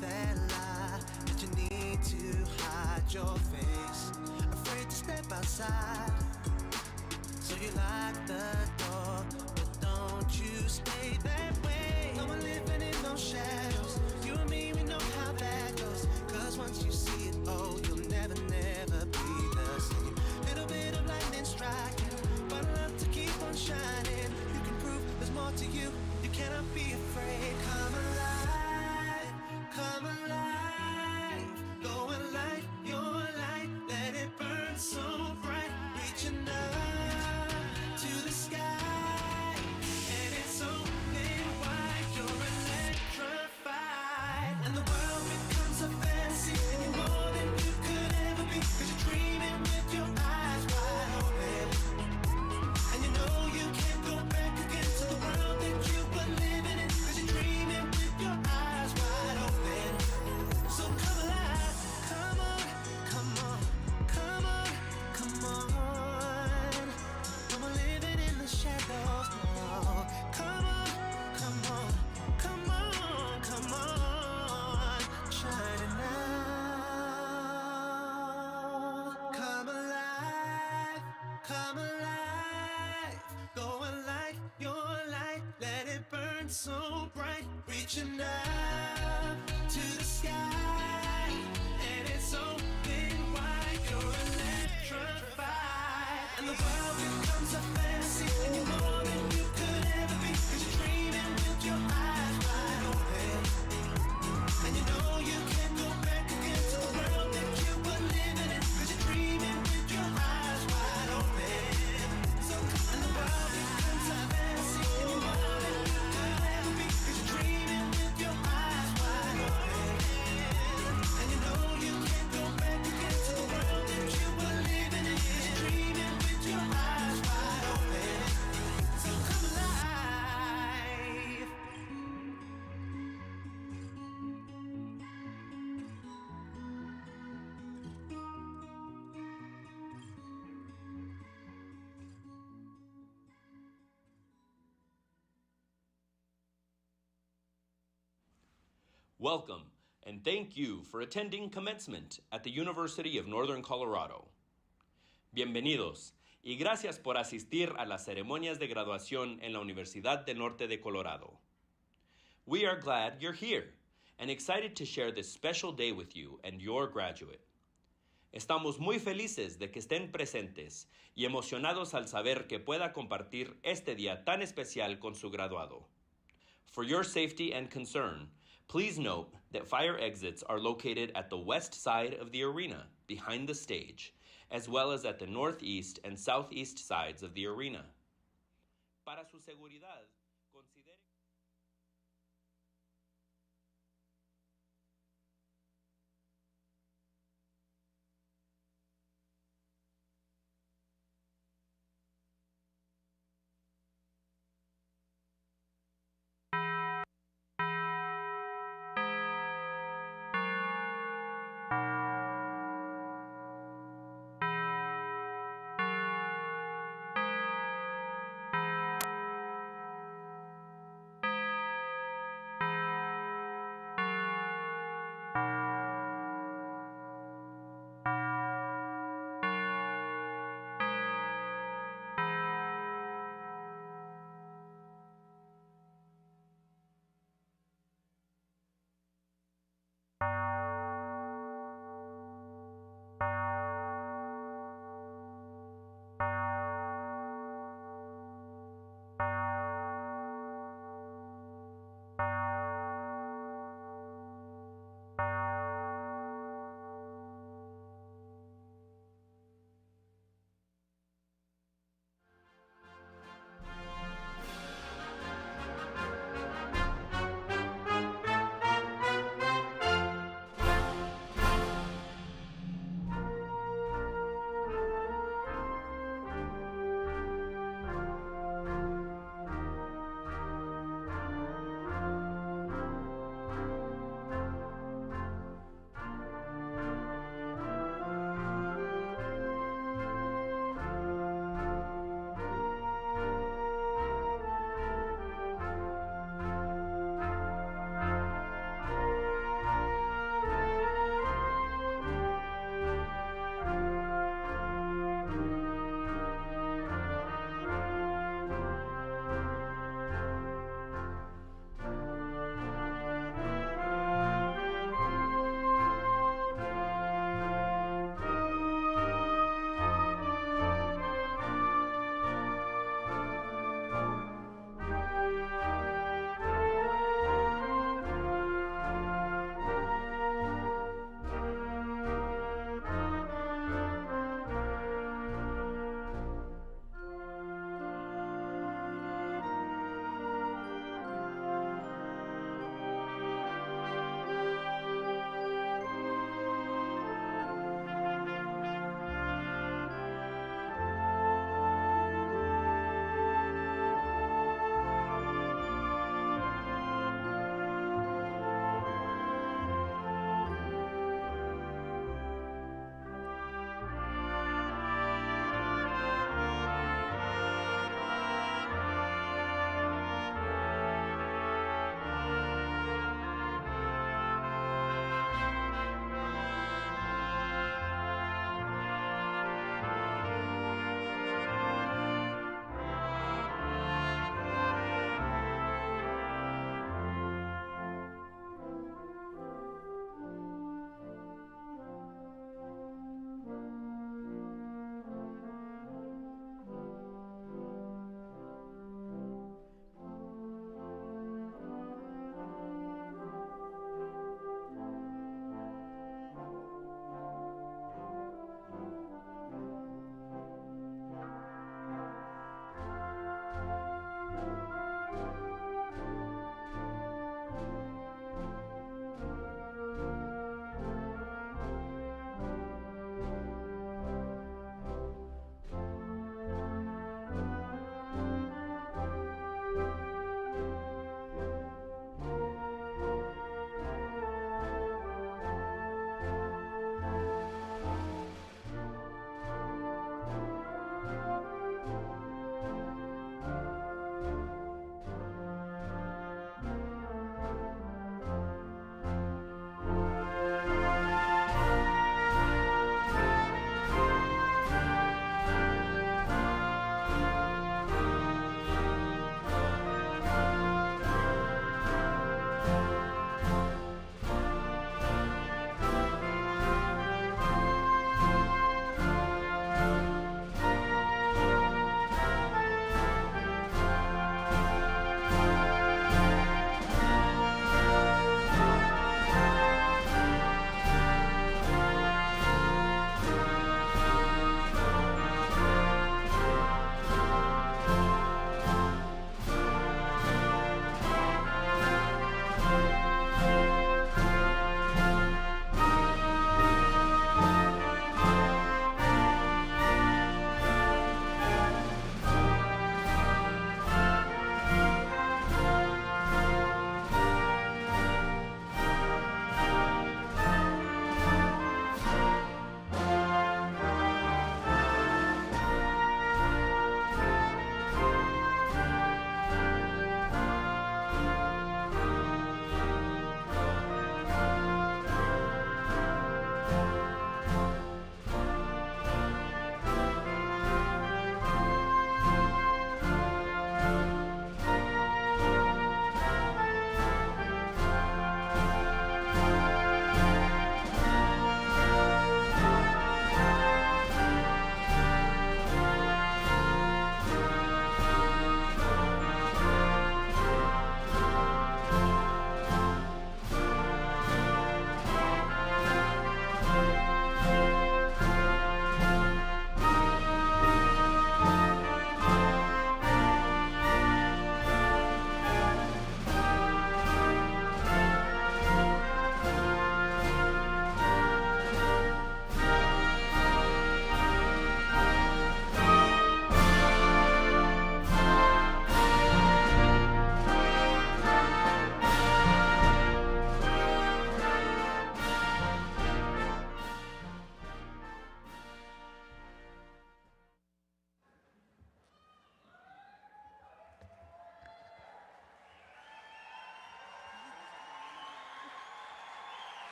that lie that you need to hide your face. Afraid to step outside, so you lock the door. But don't you stay that way. No one living in no shadows. You and me, we know how that goes. Cause once you see it, oh, you'll never, never be the same. Little bit of lightning striking, but love to keep on shining. You can prove there's more to you. You cannot be afraid. Come alive, come alive. Go and light your light. Let it burn so bright. Reaching up to the sky, and it's open wide. You're electrified, and the world becomes a fantasy, and you're more than you could ever be. Cause you're dreaming with your eyes wide open, and you know you can't go back again to the world that you were living in. Cause you're dreaming with your eyes wide open. So come alive, come on, come on, come on, come on. No more living in the shadows, no. Come on, come on, come on, come on. Shining now. Come alive, come alive. Go and light your light. Let it burn so bright. Reaching up to the sky, and it's open wide. You're electrified, and the world becomes a fantasy, and you're more than you could ever be. Cause you're dreaming with your eyes wide open, and you know you can't go back again to the world that you were living in. Cause you're dreaming with your eyes wide open. So, and the world becomes a fantasy, and you're more than you could ever be. Cause you're dreaming with your eyes wide open, and you know you can't go back again to the world that you were living in. Cause you're dreaming with your eyes wide open. So come alive. Welcome, and thank you for attending Commencement at the University of Northern Colorado. Bienvenidos, y gracias por asistir a las ceremonias de graduación en la Universidad del Norte de Colorado. We are glad you're here, and excited to share this special day with you and your graduate. Estamos muy felices de que estén presentes y emocionados al saber que pueda compartir este día tan especial con su graduado. For your safety and concern, please note that fire exits are located at the west side of the arena, behind the stage, as well as at the northeast and southeast sides of the arena. Para su seguridad, considere...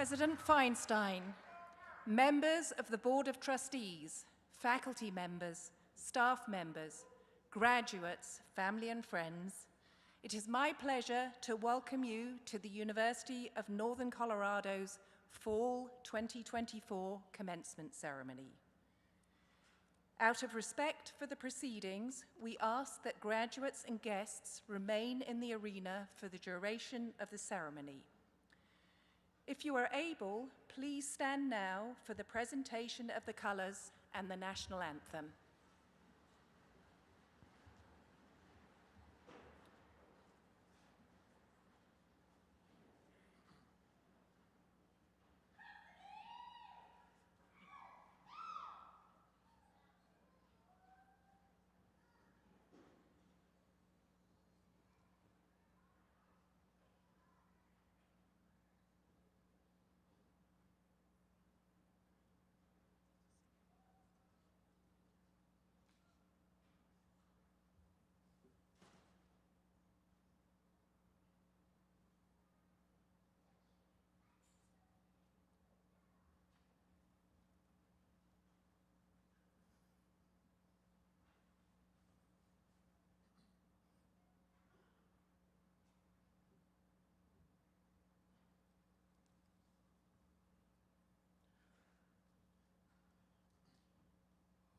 President Feinstein, members of the Board of Trustees, faculty members, staff members, graduates, family and friends, it is my pleasure to welcome you to the University of Northern Colorado's Fall 2024 Commencement Ceremony. Out of respect for the proceedings, we ask that graduates and guests remain in the arena for the duration of the ceremony. If you are able, please stand now for the presentation of the colors and the national anthem.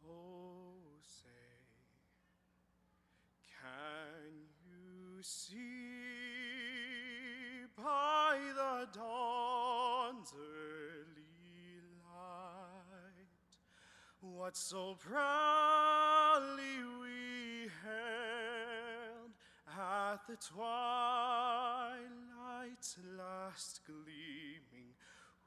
Oh, say, can you see by the dawn's early light what so proudly we hailed at the twilight's last gleaming,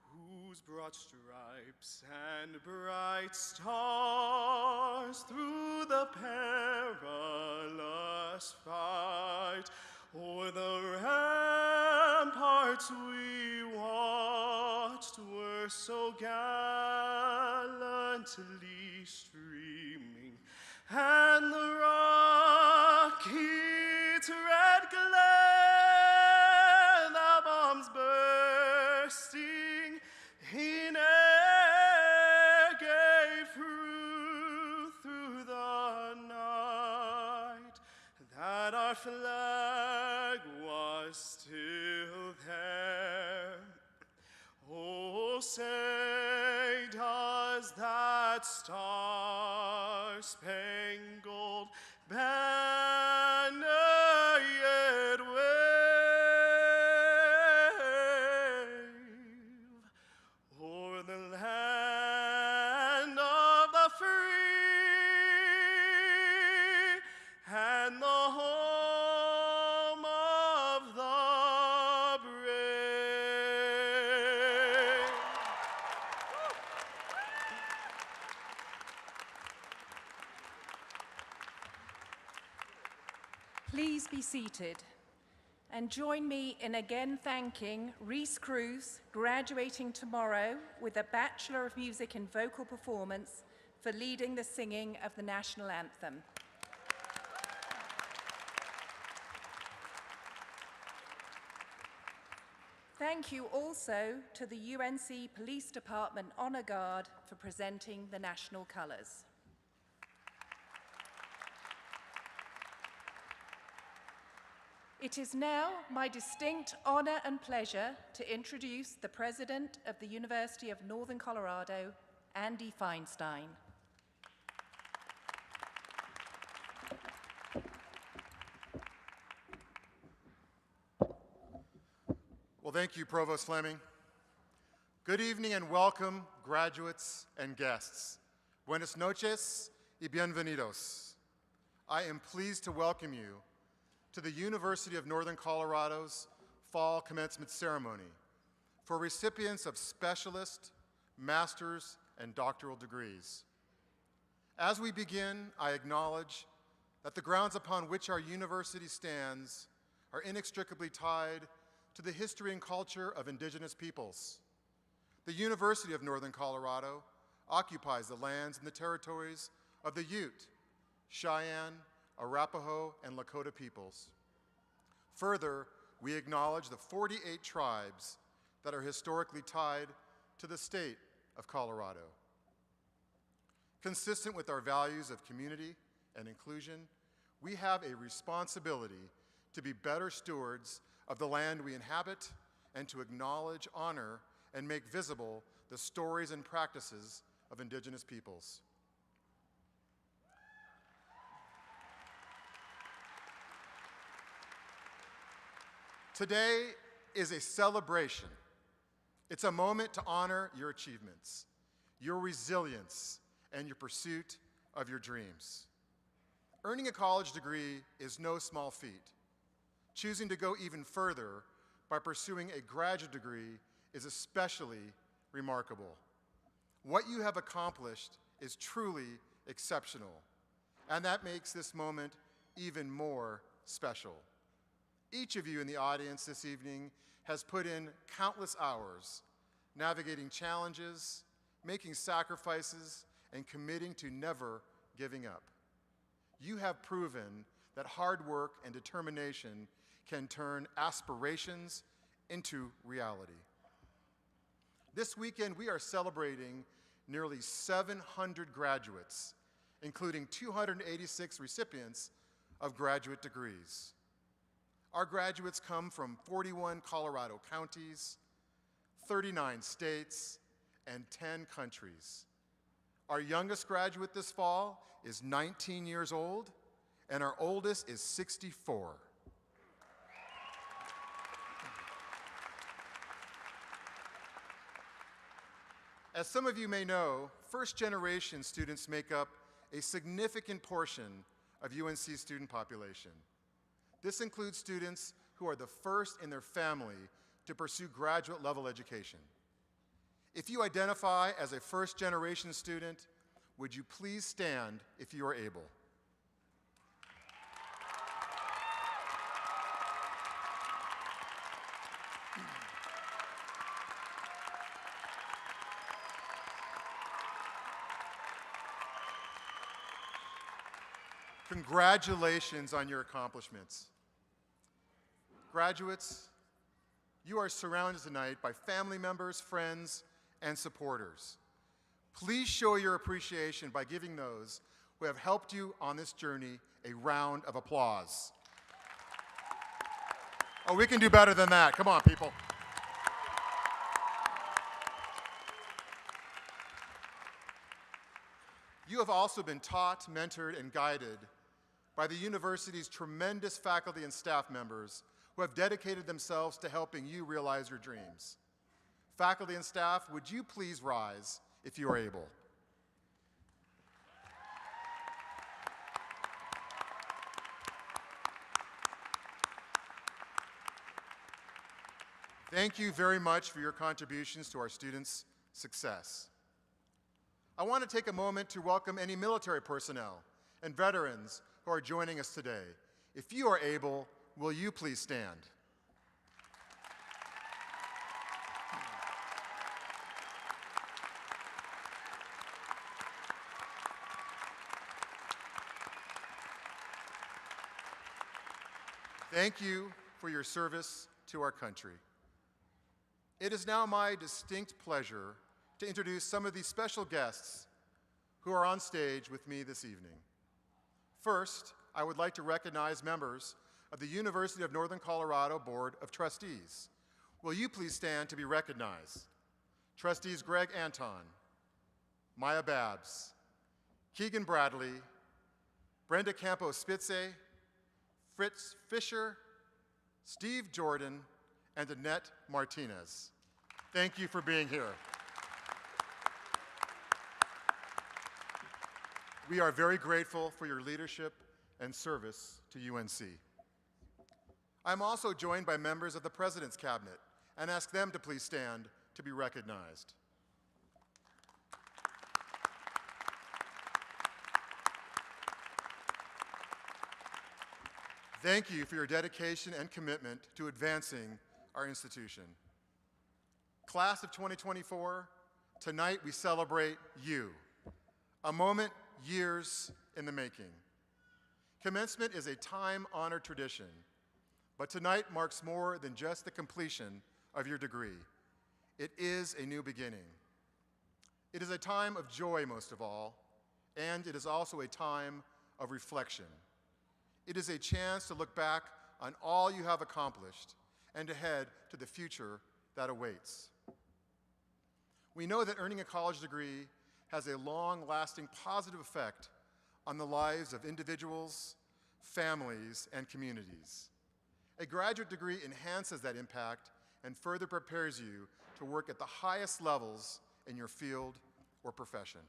whose broad stripes and bright stars through the perilous fight o'er the ramparts we watched were so gallantly streaming, and the rocket's red glare, the bombs bursting in air gave proof through the night that our flag was still there. Oh, say, does that star-spangled banner yet wave o'er the land of the free and the home of the brave? Please be seated and join me in again thanking Reese Cruz, graduating tomorrow with a Bachelor of Music in Vocal Performance, for leading the singing of the national anthem. Thank you also to the UNC Police Department Honor Guard for presenting the national colors. It is now my distinct honor and pleasure to introduce the President of the University of Northern Colorado, Andy Feinstein. Well, thank you, Provost Fleming. Good evening and welcome, graduates and guests. Buenas noches y bienvenidos. I am pleased to welcome you to the University of Northern Colorado's Fall Commencement Ceremony for recipients of specialist, master's, and doctoral degrees. As we begin, I acknowledge that the grounds upon which our university stands are inextricably tied to the history and culture of indigenous peoples. The University of Northern Colorado occupies the lands and the territories of the Ute, Cheyenne, Arapaho, and Lakota peoples. Further, we acknowledge the 48 tribes that are historically tied to the state of Colorado. Consistent with our values of community and inclusion, we have a responsibility to be better stewards of the land we inhabit and to acknowledge, honor, and make visible the stories and practices of Indigenous peoples. Today is a celebration. It's a moment to honor your achievements, your resilience, and your pursuit of your dreams. Earning a college degree is no small feat. Choosing to go even further by pursuing a graduate degree is especially remarkable. What you have accomplished is truly exceptional, and that makes this moment even more special. Each of you in the audience this evening has put in countless hours navigating challenges, making sacrifices, and committing to never giving up. You have proven that hard work and determination can turn aspirations into reality. This weekend, we are celebrating nearly 700 graduates, including 286 recipients of graduate degrees. Our graduates come from 41 Colorado counties, 39 states, and 10 countries. Our youngest graduate this fall is 19 years old, and our oldest is 64. As some of you may know, first-generation students make up a significant portion of UNC's student population. This includes students who are the first in their family to pursue graduate-level education. If you identify as a first-generation student, would you please stand if you are able? Congratulations on your accomplishments. Graduates, you are surrounded tonight by family members, friends, and supporters. Please show your appreciation by giving those who have helped you on this journey a round of applause. Oh, we can do better than that. Come on, people. You have also been taught, mentored, and guided by the university's tremendous faculty and staff members who have dedicated themselves to helping you realize your dreams. Faculty and staff, would you please rise if you are able? Thank you very much for your contributions to our students' success. I want to take a moment to welcome any military personnel and veterans who are joining us today. If you are able, will you please stand? Thank you for your service to our country. It is now my distinct pleasure to introduce some of these special guests who are on stage with me this evening. First, I would like to recognize members of the University of Northern Colorado Board of Trustees. Will you please stand to be recognized? Trustees Greg Anton, Maya Babs, Keegan Bradley, Brenda Campos-Spitze, Fritz Fisher, Steve Jordan, and Annette Martinez. Thank you for being here. We are very grateful for your leadership and service to UNC. I'm also joined by members of the President's Cabinet and ask them to please stand to be recognized. Thank you for your dedication and commitment to advancing our institution. Class of 2024, tonight we celebrate you, a moment years in the making. Commencement is a time-honored tradition, but tonight marks more than just the completion of your degree. It is a new beginning. It is a time of joy, most of all, and it is also a time of reflection. It is a chance to look back on all you have accomplished and ahead to the future that awaits. We know that earning a college degree has a long-lasting positive effect on the lives of individuals, families, and communities. A graduate degree enhances that impact and further prepares you to work at the highest levels in your field or profession.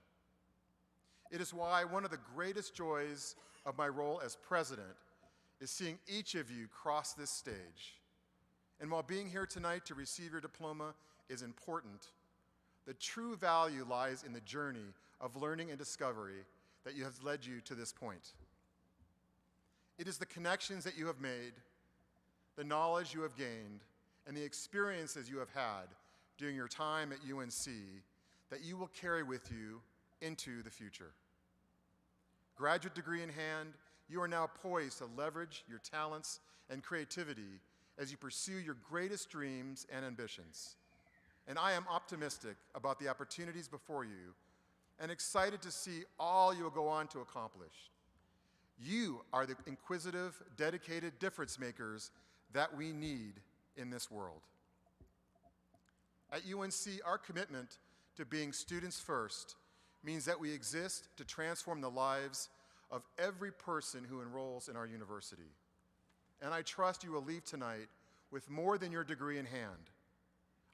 It is why one of the greatest joys of my role as president is seeing each of you cross this stage. And while being here tonight to receive your diploma is important, the true value lies in the journey of learning and discovery that has led you to this point. It is the connections that you have made, the knowledge you have gained, and the experiences you have had during your time at UNC that you will carry with you into the future. Graduate degree in hand, you are now poised to leverage your talents and creativity as you pursue your greatest dreams and ambitions. And I am optimistic about the opportunities before you and excited to see all you will go on to accomplish. You are the inquisitive, dedicated difference makers that we need in this world. At UNC, our commitment to being students first means that we exist to transform the lives of every person who enrolls in our university. And I trust you will leave tonight with more than your degree in hand.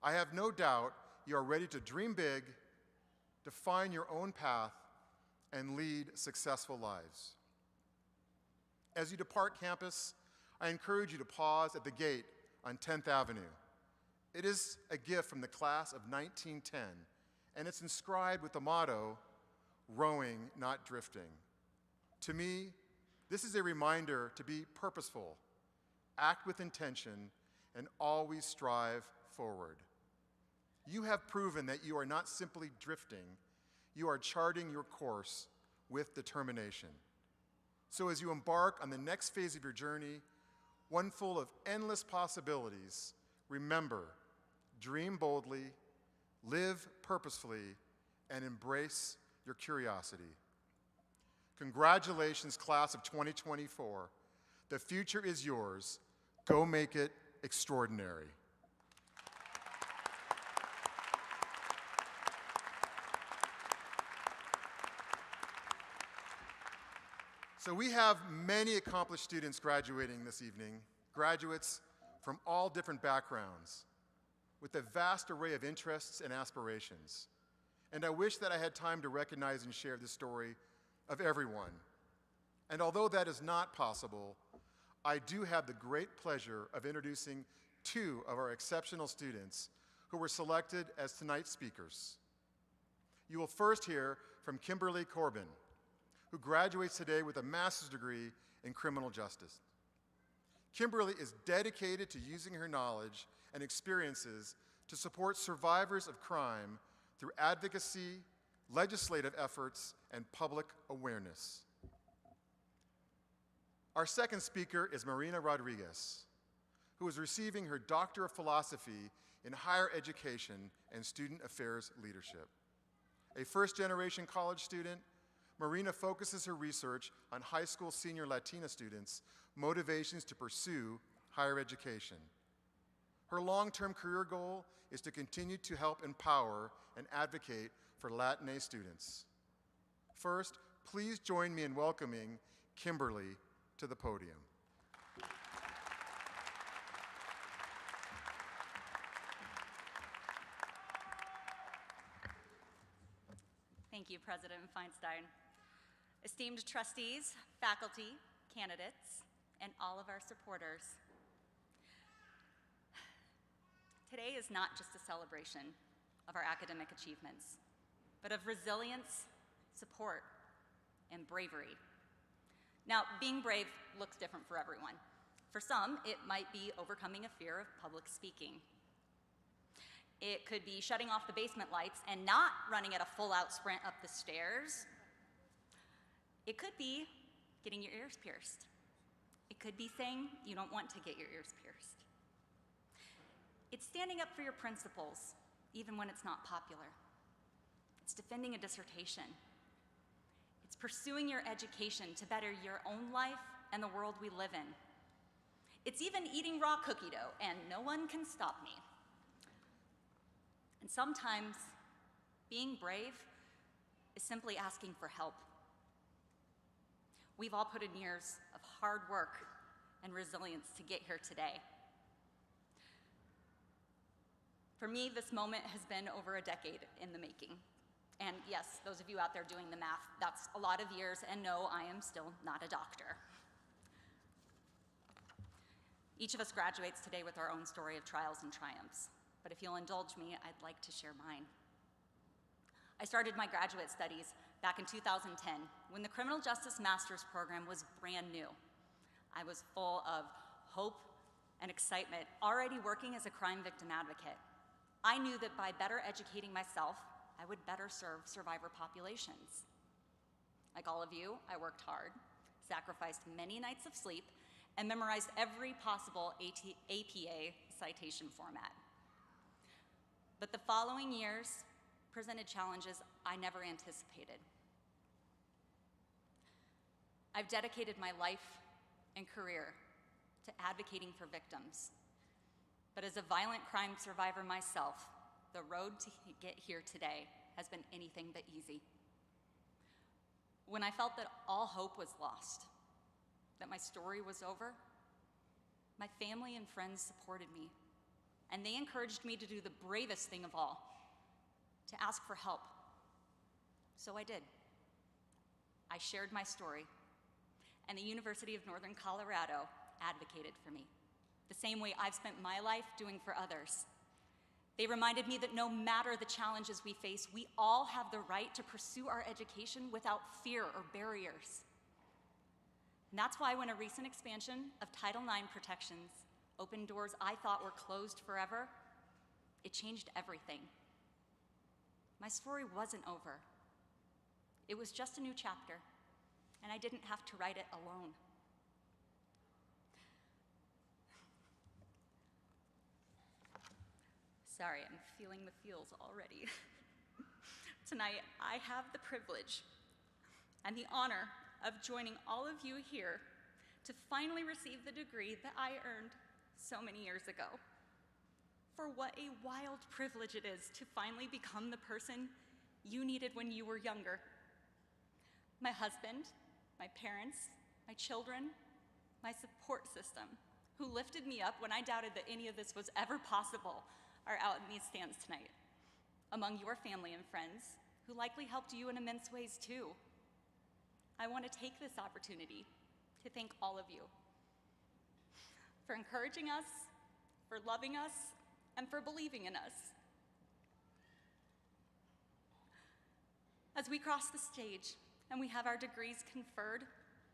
I have no doubt you are ready to dream big, define your own path, and lead successful lives. As you depart campus, I encourage you to pause at the gate on 10th Avenue. It is a gift from the class of 1910, and it's inscribed with the motto, "Rowing, not drifting." To me, this is a reminder to be purposeful, act with intention, and always strive forward. You have proven that you are not simply drifting, you are charting your course with determination. So as you embark on the next phase of your journey, one full of endless possibilities, remember, dream boldly, live purposefully, and embrace your curiosity. Congratulations, class of 2024. The future is yours. Go make it extraordinary. So we have many accomplished students graduating this evening, graduates from all different backgrounds, with a vast array of interests and aspirations. And I wish that I had time to recognize and share the story of everyone. And although that is not possible, I do have the great pleasure of introducing two of our exceptional students who were selected as tonight's speakers. You will first hear from Kimberly Corbin, who graduates today with a master's degree in criminal justice. Kimberly is dedicated to using her knowledge and experiences to support survivors of crime through advocacy, legislative efforts, and public awareness. Our second speaker is Marina Rodriguez, who is receiving her Doctor of Philosophy in Higher Education and Student Affairs Leadership. A first-generation college student, Marina focuses her research on high school senior Latina students' motivations to pursue higher education. Her long-term career goal is to continue to help empower and advocate for Latinx students. First, please join me in welcoming Kimberly to the podium. Thank you, President Feinstein. Esteemed trustees, faculty, candidates, and all of our supporters. Today is not just a celebration of our academic achievements, but of resilience, support, and bravery. Now, being brave looks different for everyone. For some, it might be overcoming a fear of public speaking. It could be shutting off the basement lights and not running at a full-out sprint up the stairs. It could be getting your ears pierced. It could be saying you don't want to get your ears pierced. It's standing up for your principles even when it's not popular. It's defending a dissertation. It's pursuing your education to better your own life and the world we live in. It's even eating raw cookie dough, and no one can stop me. And sometimes being brave is simply asking for help. We've all put in years of hard work and resilience to get here today. For me, this moment has been over a decade in the making. And yes, those of you out there doing the math, that's a lot of years, and no, I am still not a doctor. Each of us graduates today with our own story of trials and triumphs, but if you'll indulge me, I'd like to share mine. I started my graduate studies back in 2010 when the Criminal Justice Master's Program was brand new. I was full of hope and excitement, already working as a crime victim advocate. I knew that by better educating myself, I would better serve survivor populations. Like all of you, I worked hard, sacrificed many nights of sleep, and memorized every possible APA citation format. But the following years presented challenges I never anticipated. I've dedicated my life and career to advocating for victims. But as a violent crime survivor myself, the road to get here today has been anything but easy. When I felt that all hope was lost, that my story was over, my family and friends supported me, and they encouraged me to do the bravest thing of all, to ask for help. So I did. I shared my story, and the University of Northern Colorado advocated for me, the same way I've spent my life doing for others. They reminded me that no matter the challenges we face, we all have the right to pursue our education without fear or barriers. And that's why when a recent expansion of Title IX protections opened doors I thought were closed forever, it changed everything. My story wasn't over. It was just a new chapter, and I didn't have to write it alone. Sorry, I'm feeling the feels already. Tonight, I have the privilege and the honor of joining all of you here to finally receive the degree that I earned so many years ago. For what a wild privilege it is to finally become the person you needed when you were younger. My husband, my parents, my children, my support system, who lifted me up when I doubted that any of this was ever possible, are out in these stands tonight, among your family and friends, who likely helped you in immense ways too. I want to take this opportunity to thank all of you for encouraging us, for loving us, and for believing in us. As we cross the stage and we have our degrees conferred,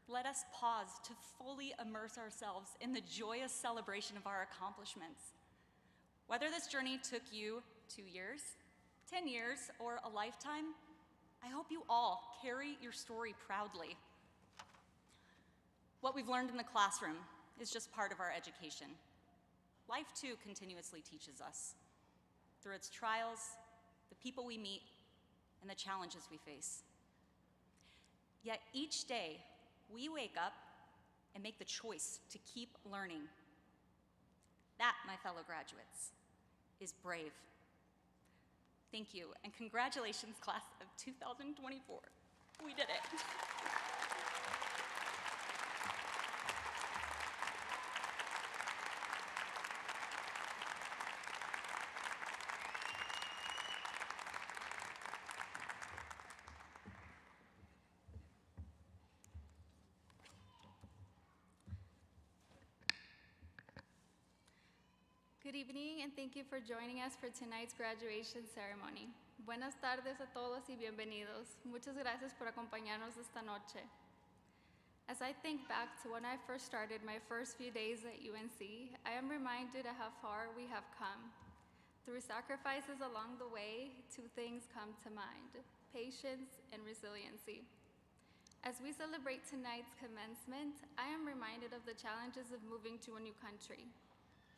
let us pause to fully immerse ourselves in the joyous celebration of our accomplishments. Whether this journey took you 2 years, 10 years, or a lifetime, I hope you all carry your story proudly. What we've learned in the classroom is just part of our education. Life, too, continuously teaches us through its trials, the people we meet, and the challenges we face. Yet each day, we wake up and make the choice to keep learning. That, my fellow graduates, is brave. Thank you, and congratulations, class of 2024. We did it. Good evening, and thank you for joining us for tonight's graduation ceremony. Buenas tardes a todos y bienvenidos. Muchas gracias por acompañarnos esta noche. As I think back to when I first started my first few days at UNC, I am reminded of how far we have come. Through sacrifices along the way, two things come to mind: patience and resiliency. As we celebrate tonight's commencement, I am reminded of the challenges of moving to a new country.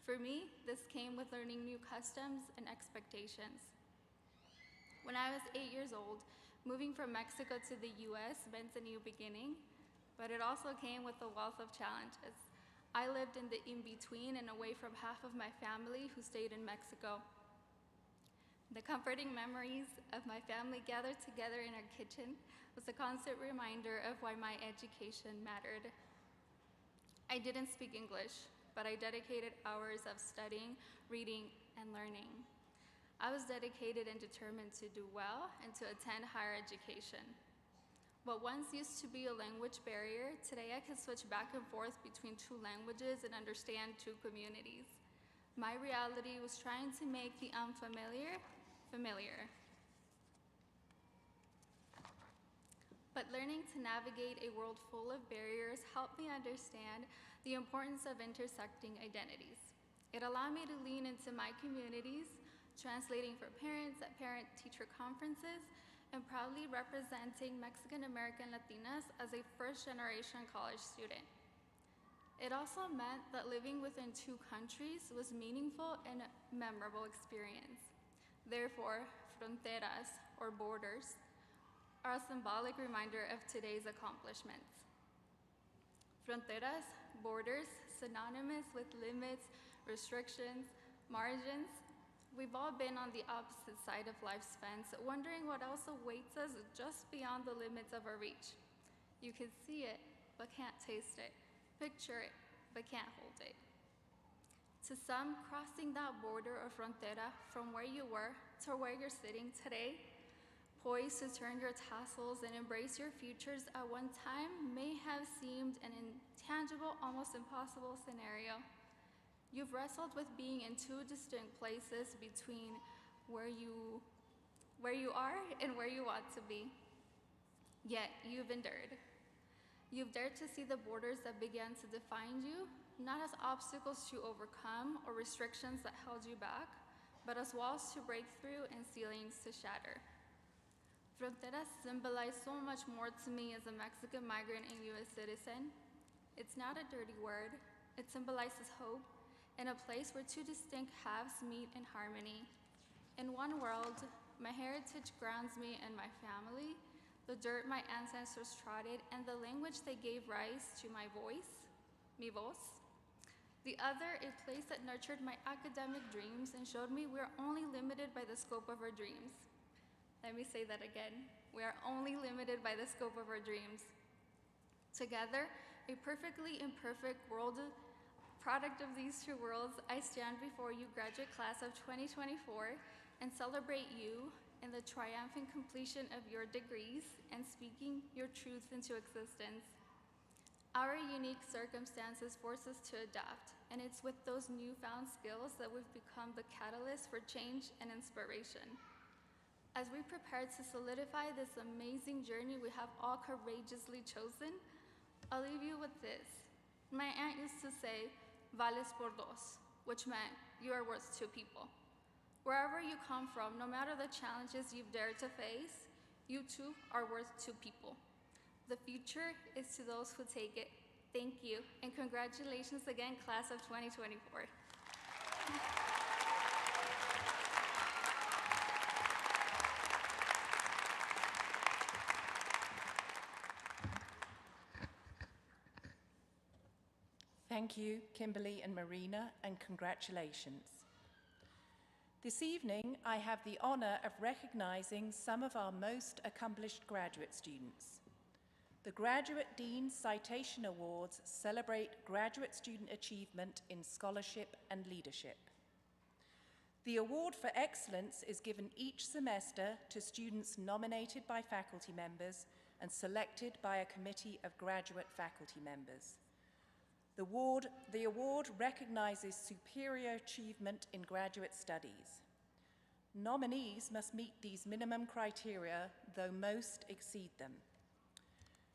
For me, this came with learning new customs and expectations. When I was 8 years old, moving from Mexico to the US meant a new beginning, but it also came with a wealth of challenges. I lived in the in-between and away from half of my family who stayed in Mexico. The comforting memories of my family gathered together in our kitchen was a constant reminder of why my education mattered. I didn't speak English, but I dedicated hours of studying, reading, and learning. I was dedicated and determined to do well and to attend higher education. What once used to be a language barrier, today I can switch back and forth between two languages and understand two communities. My reality was trying to make the unfamiliar familiar. But learning to navigate a world full of barriers helped me understand the importance of intersecting identities. It allowed me to lean into my communities, translating for parents at parent-teacher conferences, and proudly representing Mexican-American Latinas as a first-generation college student. It also meant that living within two countries was meaningful and a memorable experience. Therefore, fronteras, or borders, are a symbolic reminder of today's accomplishments. Fronteras, borders, synonymous with limits, restrictions, margins. We've all been on the opposite side of life's fence, wondering what else awaits us just beyond the limits of our reach. You can see it, but can't taste it. Picture it, but can't hold it. To some, crossing that border or frontera from where you were to where you're sitting today, poised to turn your tassels and embrace your futures at one time may have seemed an intangible, almost impossible scenario. You've wrestled with being in two distinct places between where you are and where you want to be. Yet, you've endured. You've dared to see the borders that began to define you, not as obstacles to overcome or restrictions that held you back, but as walls to break through and ceilings to shatter. Fronteras symbolize so much more to me as a Mexican migrant and US citizen. It's not a dirty word. It symbolizes hope and a place where two distinct halves meet in harmony. In one world, my heritage grounds me and my family, the dirt my ancestors trodden, and the language that gave rise to my voice, mi voz. The other, a place that nurtured my academic dreams and showed me we're only limited by the scope of our dreams. Let me say that again. We are only limited by the scope of our dreams. Together, a perfectly imperfect world, product of these two worlds, I stand before you, graduate class of 2024, and celebrate you in the triumphant completion of your degrees and speaking your truths into existence. Our unique circumstances force us to adapt, and it's with those newfound skills that we've become the catalyst for change and inspiration. As we prepare to solidify this amazing journey we have all courageously chosen, I'll leave you with this. My aunt used to say, vales por dos, which meant you are worth two people. Wherever you come from, no matter the challenges you've dared to face, you too are worth two people. The future is to those who take it. Thank you, and congratulations again, class of 2024. Thank you, Kimberly and Marina, and congratulations. This evening, I have the honor of recognizing some of our most accomplished graduate students. The Graduate Dean's Citation Awards celebrate graduate student achievement in scholarship and leadership. The Award for Excellence is given each semester to students nominated by faculty members and selected by a committee of graduate faculty members. The award recognizes superior achievement in graduate studies. Nominees must meet these minimum criteria, though most exceed them.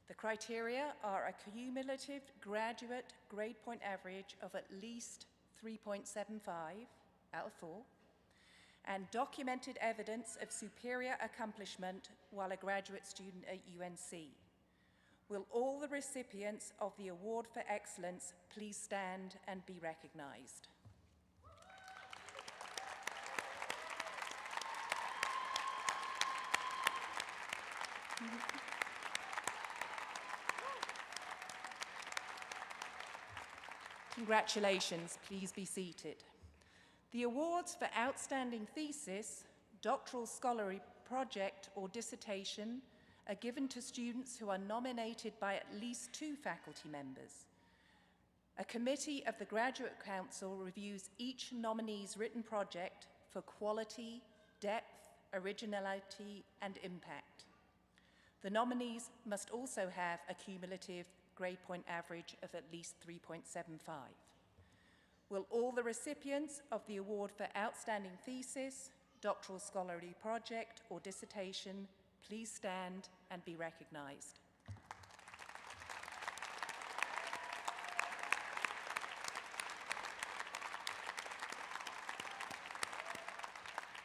The criteria are a cumulative graduate grade point average of at least 3.75 out of 4, and documented evidence of superior accomplishment while a graduate student at UNC. Will all the recipients of the Award for Excellence please stand and be recognized? Congratulations, please be seated. The awards for outstanding thesis, doctoral scholarly project, or dissertation are given to students who are nominated by at least 2 faculty members. A committee of the Graduate Council reviews each nominee's written project for quality, depth, originality, and impact. The nominees must also have a cumulative grade point average of at least 3.75. Will all the recipients of the award for outstanding thesis, doctoral scholarly project, or dissertation please stand and be recognized?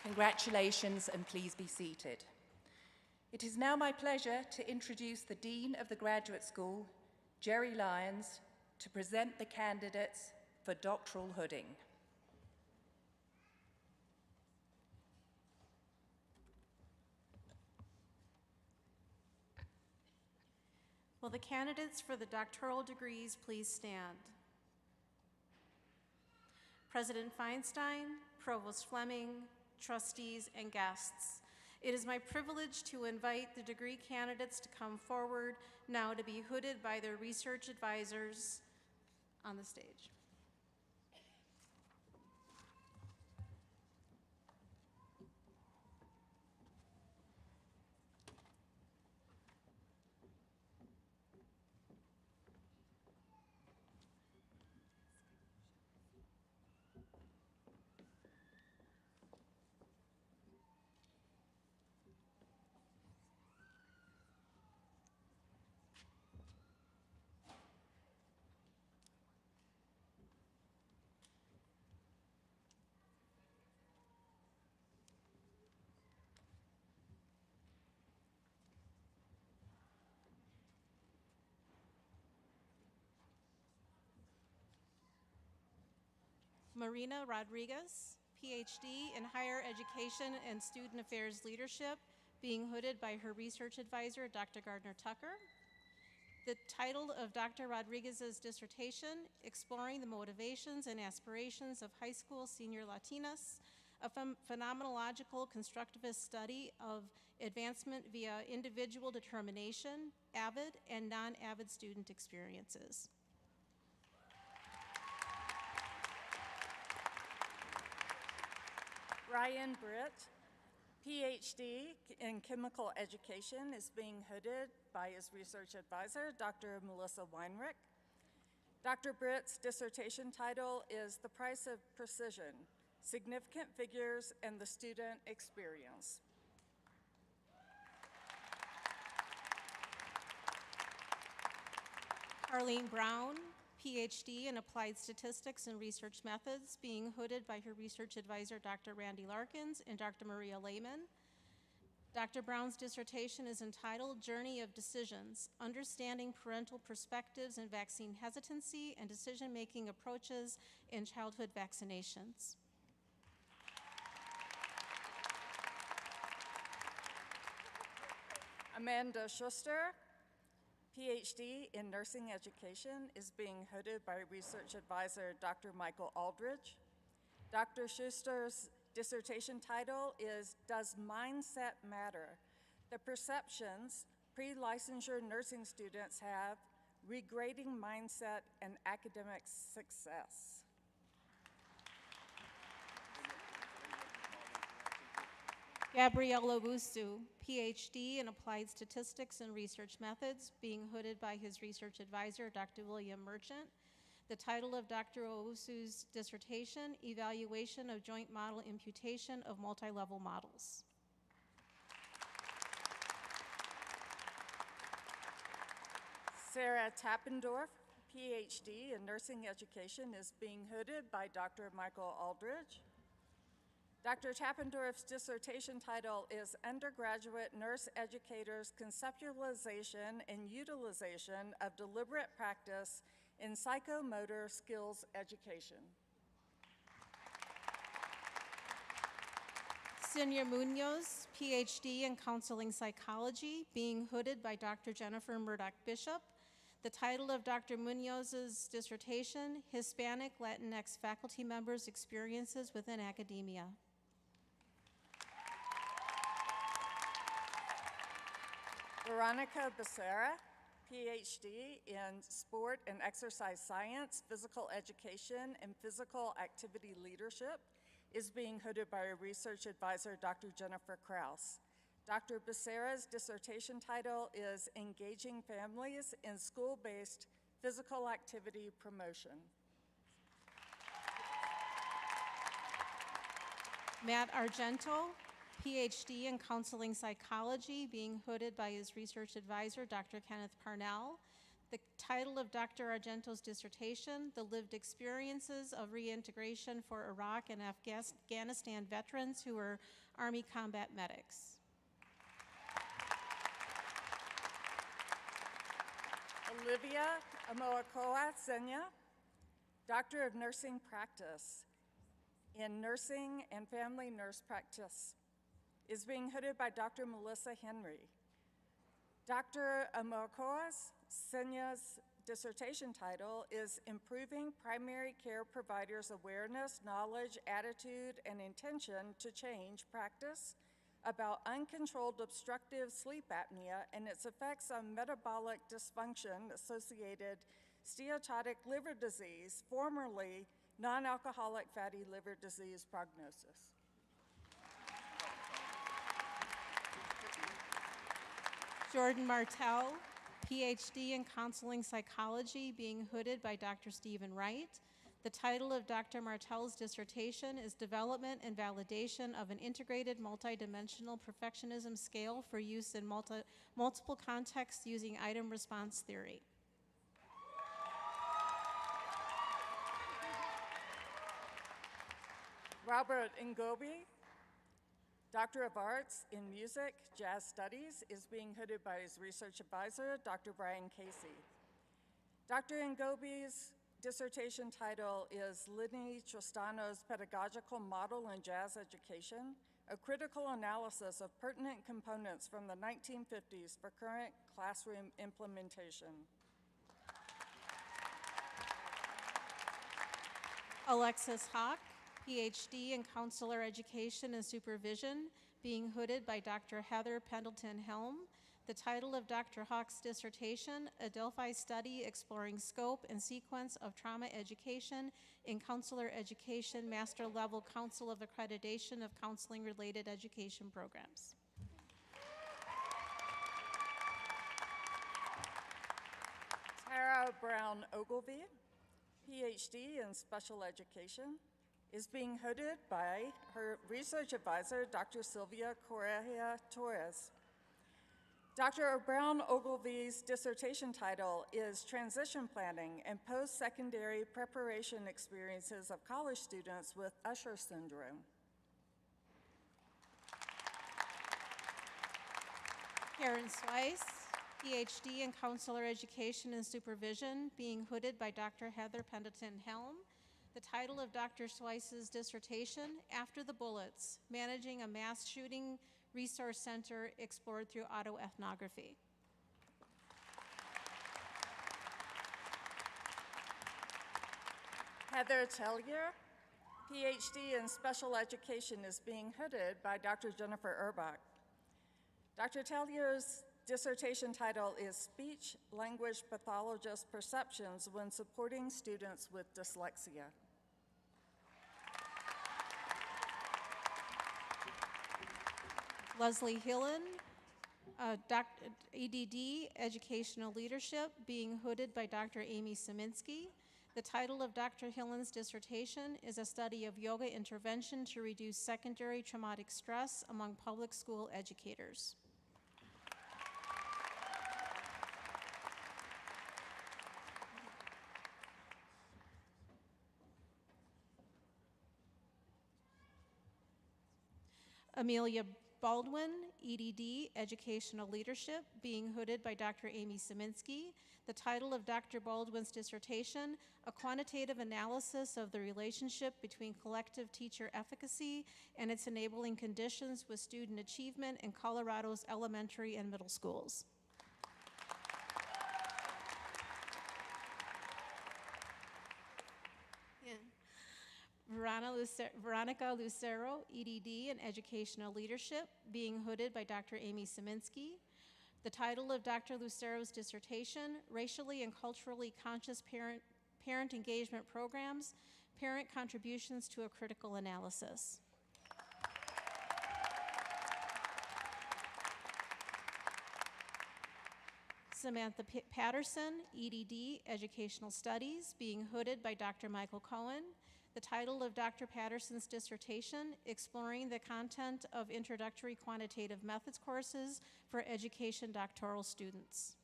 Congratulations, and please be seated. It is now my pleasure to introduce the Dean of the Graduate School, Jerry Lyons, to present the candidates for doctoral hooding. Will the candidates for the doctoral degrees please stand? President Feinstein, Provost Fleming, trustees, and guests, it is my privilege to invite the degree candidates to come forward now to be hooded by their research advisors on the stage. Marina Rodriguez, PhD in Higher Education and Student Affairs Leadership, being hooded by her research advisor, Dr. Gardner Tucker. The title of Dr. Rodriguez's dissertation, Exploring the Motivations and Aspirations of High School Senior Latinas, a phenomenological constructivist study of advancement via individual determination, avid and non-avid student experiences. Ryan Britt, PhD in Chemical Education, is being hooded by his research advisor, Dr. Melissa Weinrich. Dr. Britt's dissertation title is The Price of Precision, Significant Figures and the Student Experience. Arlene Brown, PhD in Applied Statistics and Research Methods, being hooded by her research advisor, Dr. Randy Larkins and Dr. Maria Lehman. Dr. Brown's dissertation is entitled Journey of Decisions, Understanding Parental Perspectives in Vaccine Hesitancy and Decision-Making Approaches in Childhood Vaccinations. Amanda Schuster, PhD in Nursing Education, is being hooded by research advisor Dr. Michael Aldridge. Dr. Schuster's dissertation title is Does Mindset Matter? The Perceptions Pre-Licensure Nursing Students Have, Regrading Mindset and Academic Success. Gabrielle Owusu, PhD in Applied Statistics and Research Methods, being hooded by his research advisor, Dr. William Merchant. The title of Dr. Owusu's dissertation, Evaluation of Joint Model Imputation of Multi-Level Models. Sarah Tappendorf, PhD in Nursing Education, is being hooded by Dr. Michael Aldridge. Dr. Tappendorf's dissertation title is Undergraduate Nurse Educators' Conceptualization and Utilization of Deliberate Practice in Psychomotor Skills Education. Senia Munoz, PhD in Counseling Psychology, being hooded by Dr. Jennifer Murdoch Bishop. The title of Dr. Munoz's dissertation, Hispanic Latinx Faculty Members' Experiences Within Academia. Veronica Becerra, PhD in Sport and Exercise Science, Physical Education, and Physical Activity Leadership, is being hooded by a research advisor, Dr. Jennifer Krause. Dr. Becerra's dissertation title is Engaging Families in School-Based Physical Activity Promotion. Matt Argento, PhD in Counseling Psychology, being hooded by his research advisor, Dr. Kenneth Parnell. The title of Dr. Argento's dissertation, The Lived Experiences of Reintegration for Iraq and Afghanistan Veterans Who Were Army Combat Medics. Olivia Amoakoa Senya, Doctor of Nursing Practice in Nursing and Family Nurse Practice, is being hooded by Dr. Melissa Henry. Dr. Amoakoa Senya's dissertation title is Improving Primary Care Providers' Awareness, Knowledge, Attitude, and Intention to Change Practice about uncontrolled obstructive sleep apnea and its effects on metabolic dysfunction-associated steatotic liver disease, formerly non-alcoholic fatty liver disease prognosis. Jordan Martell, PhD in Counseling Psychology, being hooded by Dr. Stephen Wright. The title of Dr. Martell's dissertation is Development and Validation of an Integrated Multidimensional Perfectionism Scale for Use in Multiple Contexts Using Item Response Theory. Robert Ngobi, Doctor of Arts in Music, Jazz Studies, is being hooded by his research advisor, Dr. Brian Casey. Dr. Ngobi's dissertation title is Lenny Tristano's Pedagogical Model in Jazz Education, a critical analysis of pertinent components from the 1950s for current classroom implementation. Alexis Hawk, PhD in Counselor Education and Supervision, being hooded by Dr. Heather Pendleton-Helm. The title of Dr. Hawk's dissertation, A Delphi Study Exploring Scope and Sequence of Trauma Education in Counselor Education, Master Level Council of Accreditation of Counseling-Related Education Programs. Tara Brown Ogilvie, PhD in Special Education, is being hooded by her research advisor, Dr. Sylvia Correa Torres. Dr. Brown Ogilvie's dissertation title is Transition Planning and Post-Secondary Preparation Experiences of College Students with Usher Syndrome. Karen Swice, PhD in Counselor Education and Supervision, being hooded by Dr. Heather Pendleton-Helm. The title of Dr. Swice's dissertation, After the Bullets, Managing a Mass Shooting Resource Center Explored Through Autoethnography. Heather Tellier, PhD in Special Education, is being hooded by Dr. Jennifer Urbach. Dr. Tellier's dissertation title is Speech Language Pathologist Perceptions when Supporting Students with Dyslexia. Leslie Hillen, EDD, Educational Leadership, being hooded by Dr. Amy Szyminski. The title of Dr. Hillen's dissertation is A Study of Yoga Intervention to Reduce Secondary Traumatic Stress Among Public School Educators. Amelia Baldwin, EDD, Educational Leadership, being hooded by Dr. Amy Szyminski. The title of Dr. Baldwin's dissertation, A Quantitative Analysis of the Relationship Between Collective Teacher Efficacy and Its Enabling Conditions with Student Achievement in Colorado's Elementary and Middle Schools. Veronica Lucero, EDD in Educational Leadership, being hooded by Dr. Amy Szyminski. The title of Dr. Lucero's dissertation, Racially and Culturally Conscious Parent Engagement Programs, Parent Contributions to a Critical Analysis. Samantha Patterson, EDD, Educational Studies, being hooded by Dr. Michael Cohen. The title of Dr. Patterson's dissertation, Exploring the Content of Introductory Quantitative Methods Courses for Education Doctoral Students.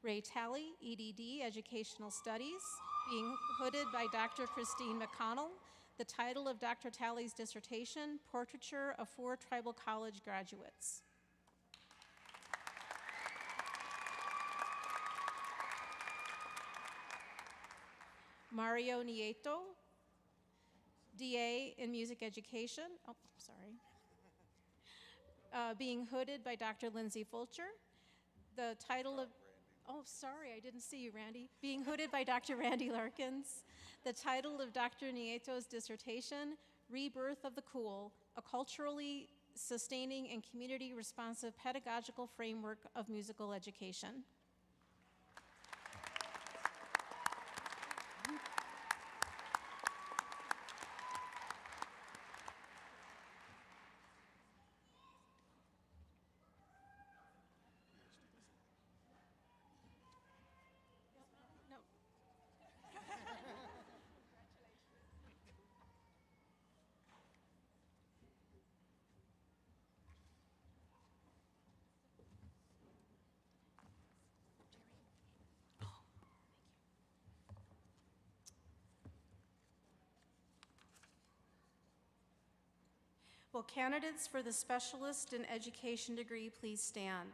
Ray Talley, EDD, Educational Studies, being hooded by Dr. Christine McConnell. The title of Dr. Talley's dissertation, Portraiture of 4 Tribal College Graduates. Mario Nieto, DA in Music Education, being hooded by Dr. Lindsay Fulcher. The title of, I didn't see you, Randy. Being hooded by Dr. Randy Larkins. The title of Dr. Nieto's dissertation, Rebirth of the Cool, a culturally sustaining and community responsive pedagogical framework of musical education. Will candidates for the Specialist in Education degree please stand?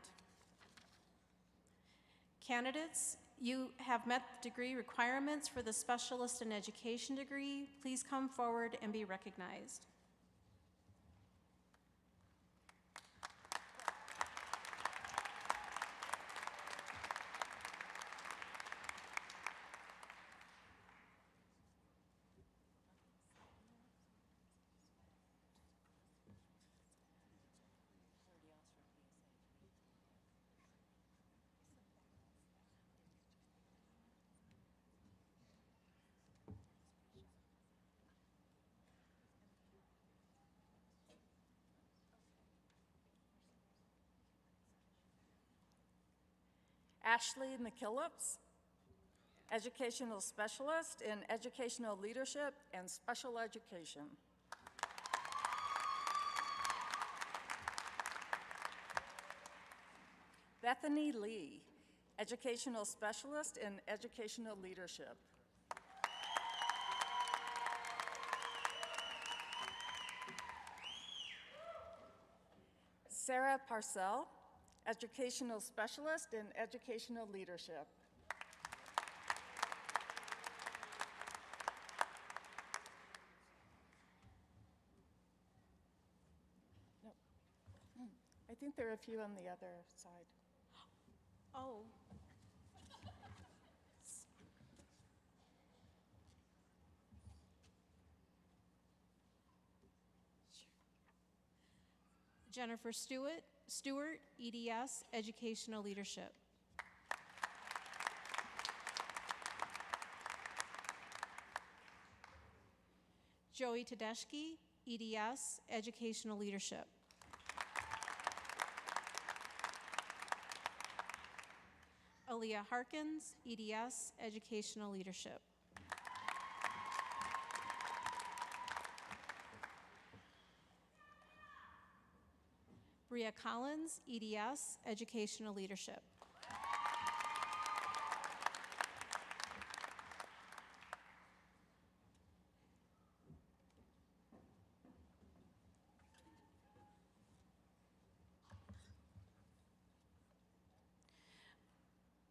Candidates, you have met the degree requirements for the Specialist in Education degree. Please come forward and be recognized. Ashley McKillips, Educational Specialist in Educational Leadership and Special Education. Bethany Lee, Educational Specialist in Educational Leadership. Sarah Parcell, Educational Specialist in Educational Leadership. No. I think there are a few on the other side. Oh. Jennifer Stewart, EDS, Educational Leadership. Joey Tedeschi, EDS, Educational Leadership. Aaliyah Harkins, EDS, Educational Leadership. Bria Collins, EDS, Educational Leadership.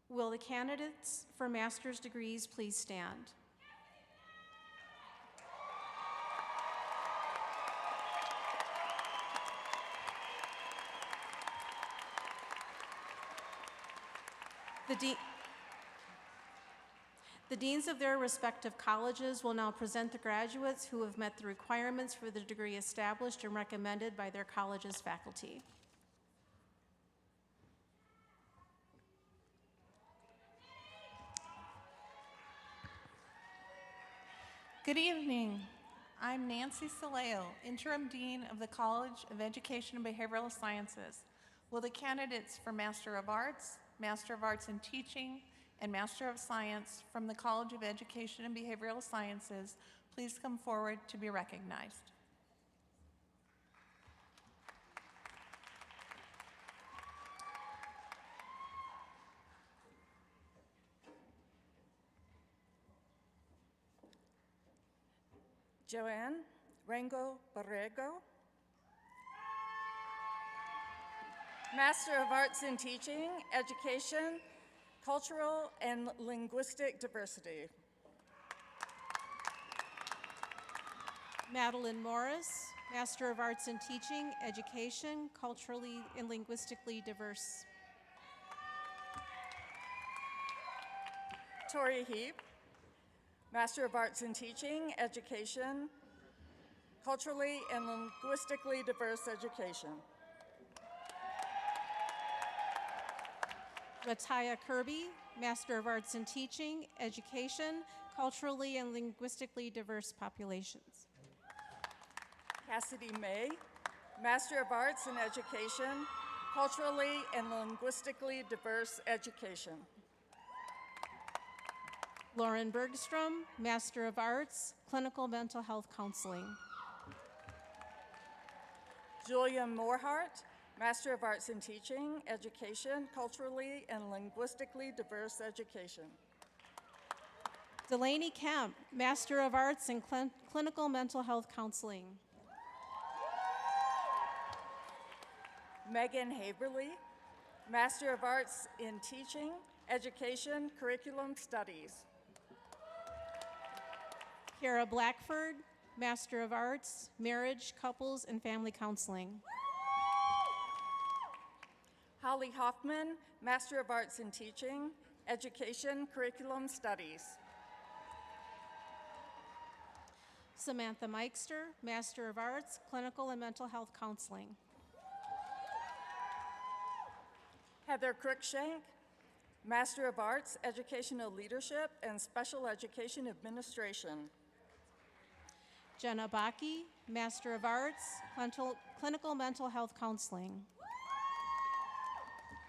Will the candidates for master's degrees please stand? The deans of their respective colleges will now present the graduates who have met the requirements for the degree established and recommended by their college's faculty. Good evening. I'm Nancy Saleo, Interim Dean of the College of Education and Behavioral Sciences. Will the candidates for Master of Arts in Teaching, and Master of Science from the College of Education and Behavioral Sciences please come forward to be recognized? Joanne Rango Barrego, Master of Arts in Teaching, Education, Cultural and Linguistic Diversity. Madeline Morris, Master of Arts in Teaching, Education, Culturally and Linguistically Diverse. Tori Heap, Master of Arts in Teaching, Education, Culturally and Linguistically Diverse Education. Lataya Kirby, Master of Arts in Teaching, Education, Culturally and Linguistically Diverse Populations. Cassidy May, Master of Arts in Education, Culturally and Linguistically Diverse Education. Lauren Bergstrom, Master of Arts, Clinical Mental Health Counseling. Julia Morehart, Master of Arts in Teaching, Education, Culturally and Linguistically Diverse Education. Delaney Kemp, Master of Arts in Clinical Mental Health Counseling. Megan Haberly, Master of Arts in Teaching, Education, Curriculum Studies. Kara Blackford, Master of Arts, Marriage, Couples, and Family Counseling. Holly Hoffman, Master of Arts in Teaching, Education, Curriculum Studies. Samantha Meister, Master of Arts, Clinical and Mental Health Counseling. Heather Cruikshank, Master of Arts, Educational Leadership and Special Education Administration. Jenna Baki, Master of Arts, Clinical Mental Health Counseling.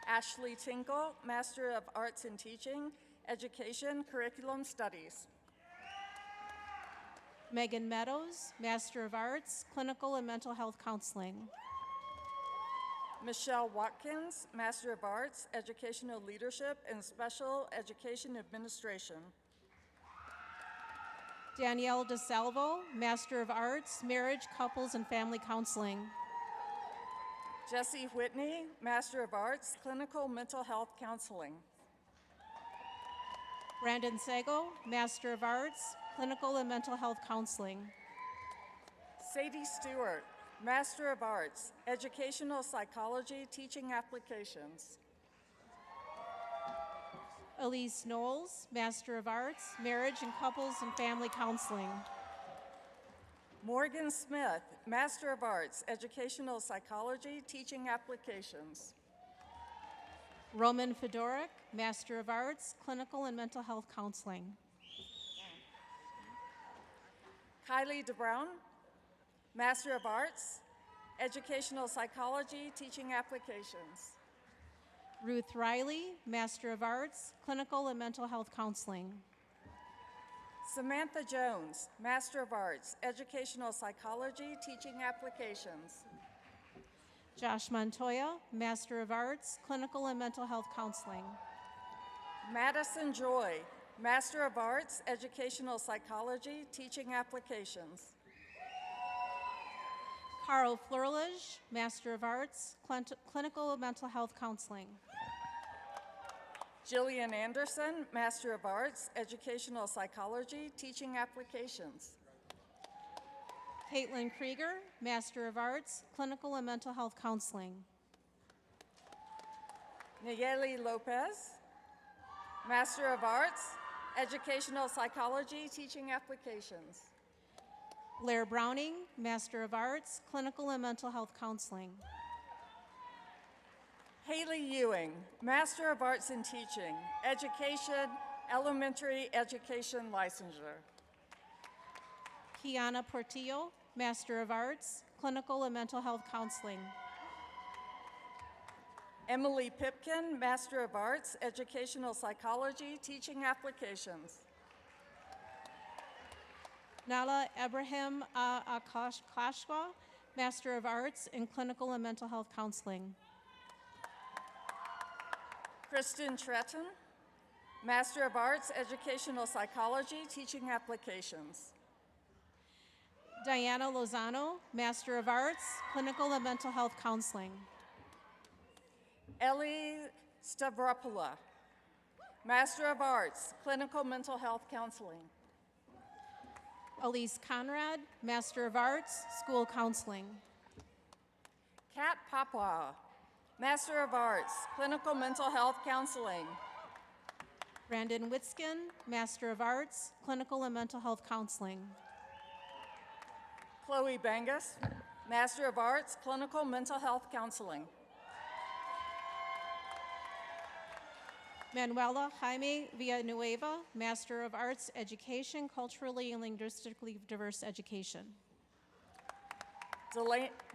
Ashley Tinkle, Master of Arts in Teaching, Education, Curriculum Studies. Megan Meadows, Master of Arts, Clinical and Mental Health Counseling. Michelle Watkins, Master of Arts, Educational Leadership and Special Education Administration. Danielle DeSalvo, Master of Arts, Marriage, Couples, and Family Counseling. Jesse Whitney, Master of Arts, Clinical Mental Health Counseling. Brandon Sago, Master of Arts, Clinical and Mental Health Counseling. Sadie Stewart, Master of Arts, Educational Psychology, Teaching Applications. Elise Knowles, Master of Arts, Marriage and Couples and Family Counseling. Morgan Smith, Master of Arts, Educational Psychology, Teaching Applications. Roman Fedorik, Master of Arts, Clinical and Mental Health Counseling. Kylie DeBrown, Master of Arts, Educational Psychology, Teaching Applications. Ruth Riley, Master of Arts, Clinical and Mental Health Counseling. Samantha Jones, Master of Arts, Educational Psychology, Teaching Applications. Josh Montoya, Master of Arts, Clinical and Mental Health Counseling. Madison Joy, Master of Arts, Educational Psychology, Teaching Applications. Carl Flurlage, Master of Arts, Clinical and Mental Health Counseling. Jillian Anderson, Master of Arts, Educational Psychology, Teaching Applications. Caitlin Krieger, Master of Arts, Clinical and Mental Health Counseling. Nayeli Lopez, Master of Arts, Educational Psychology, Teaching Applications. Blair Browning, Master of Arts, Clinical and Mental Health Counseling. Haley Ewing, Master of Arts in Teaching, Education, Elementary Education Licensure. Kiana Portillo, Master of Arts, Clinical and Mental Health Counseling. Emily Pipkin, Master of Arts, Educational Psychology, Teaching Applications. Nala Abraham Akashwa, Master of Arts in Clinical and Mental Health Counseling. Kristen Tretton, Master of Arts, Educational Psychology, Teaching Applications. Diana Lozano, Master of Arts, Clinical and Mental Health Counseling. Ellie Stavropoulos, Master of Arts, Clinical Mental Health Counseling. Elise Conrad, Master of Arts, School Counseling. Kat Papua, Master of Arts, Clinical Mental Health Counseling. Brandon Witskin, Master of Arts, Clinical and Mental Health Counseling. Chloe Bangus, Master of Arts, Clinical Mental Health Counseling. Manuela Jaime Villanueva, Master of Arts, Education, Culturally and Linguistically Diverse Education.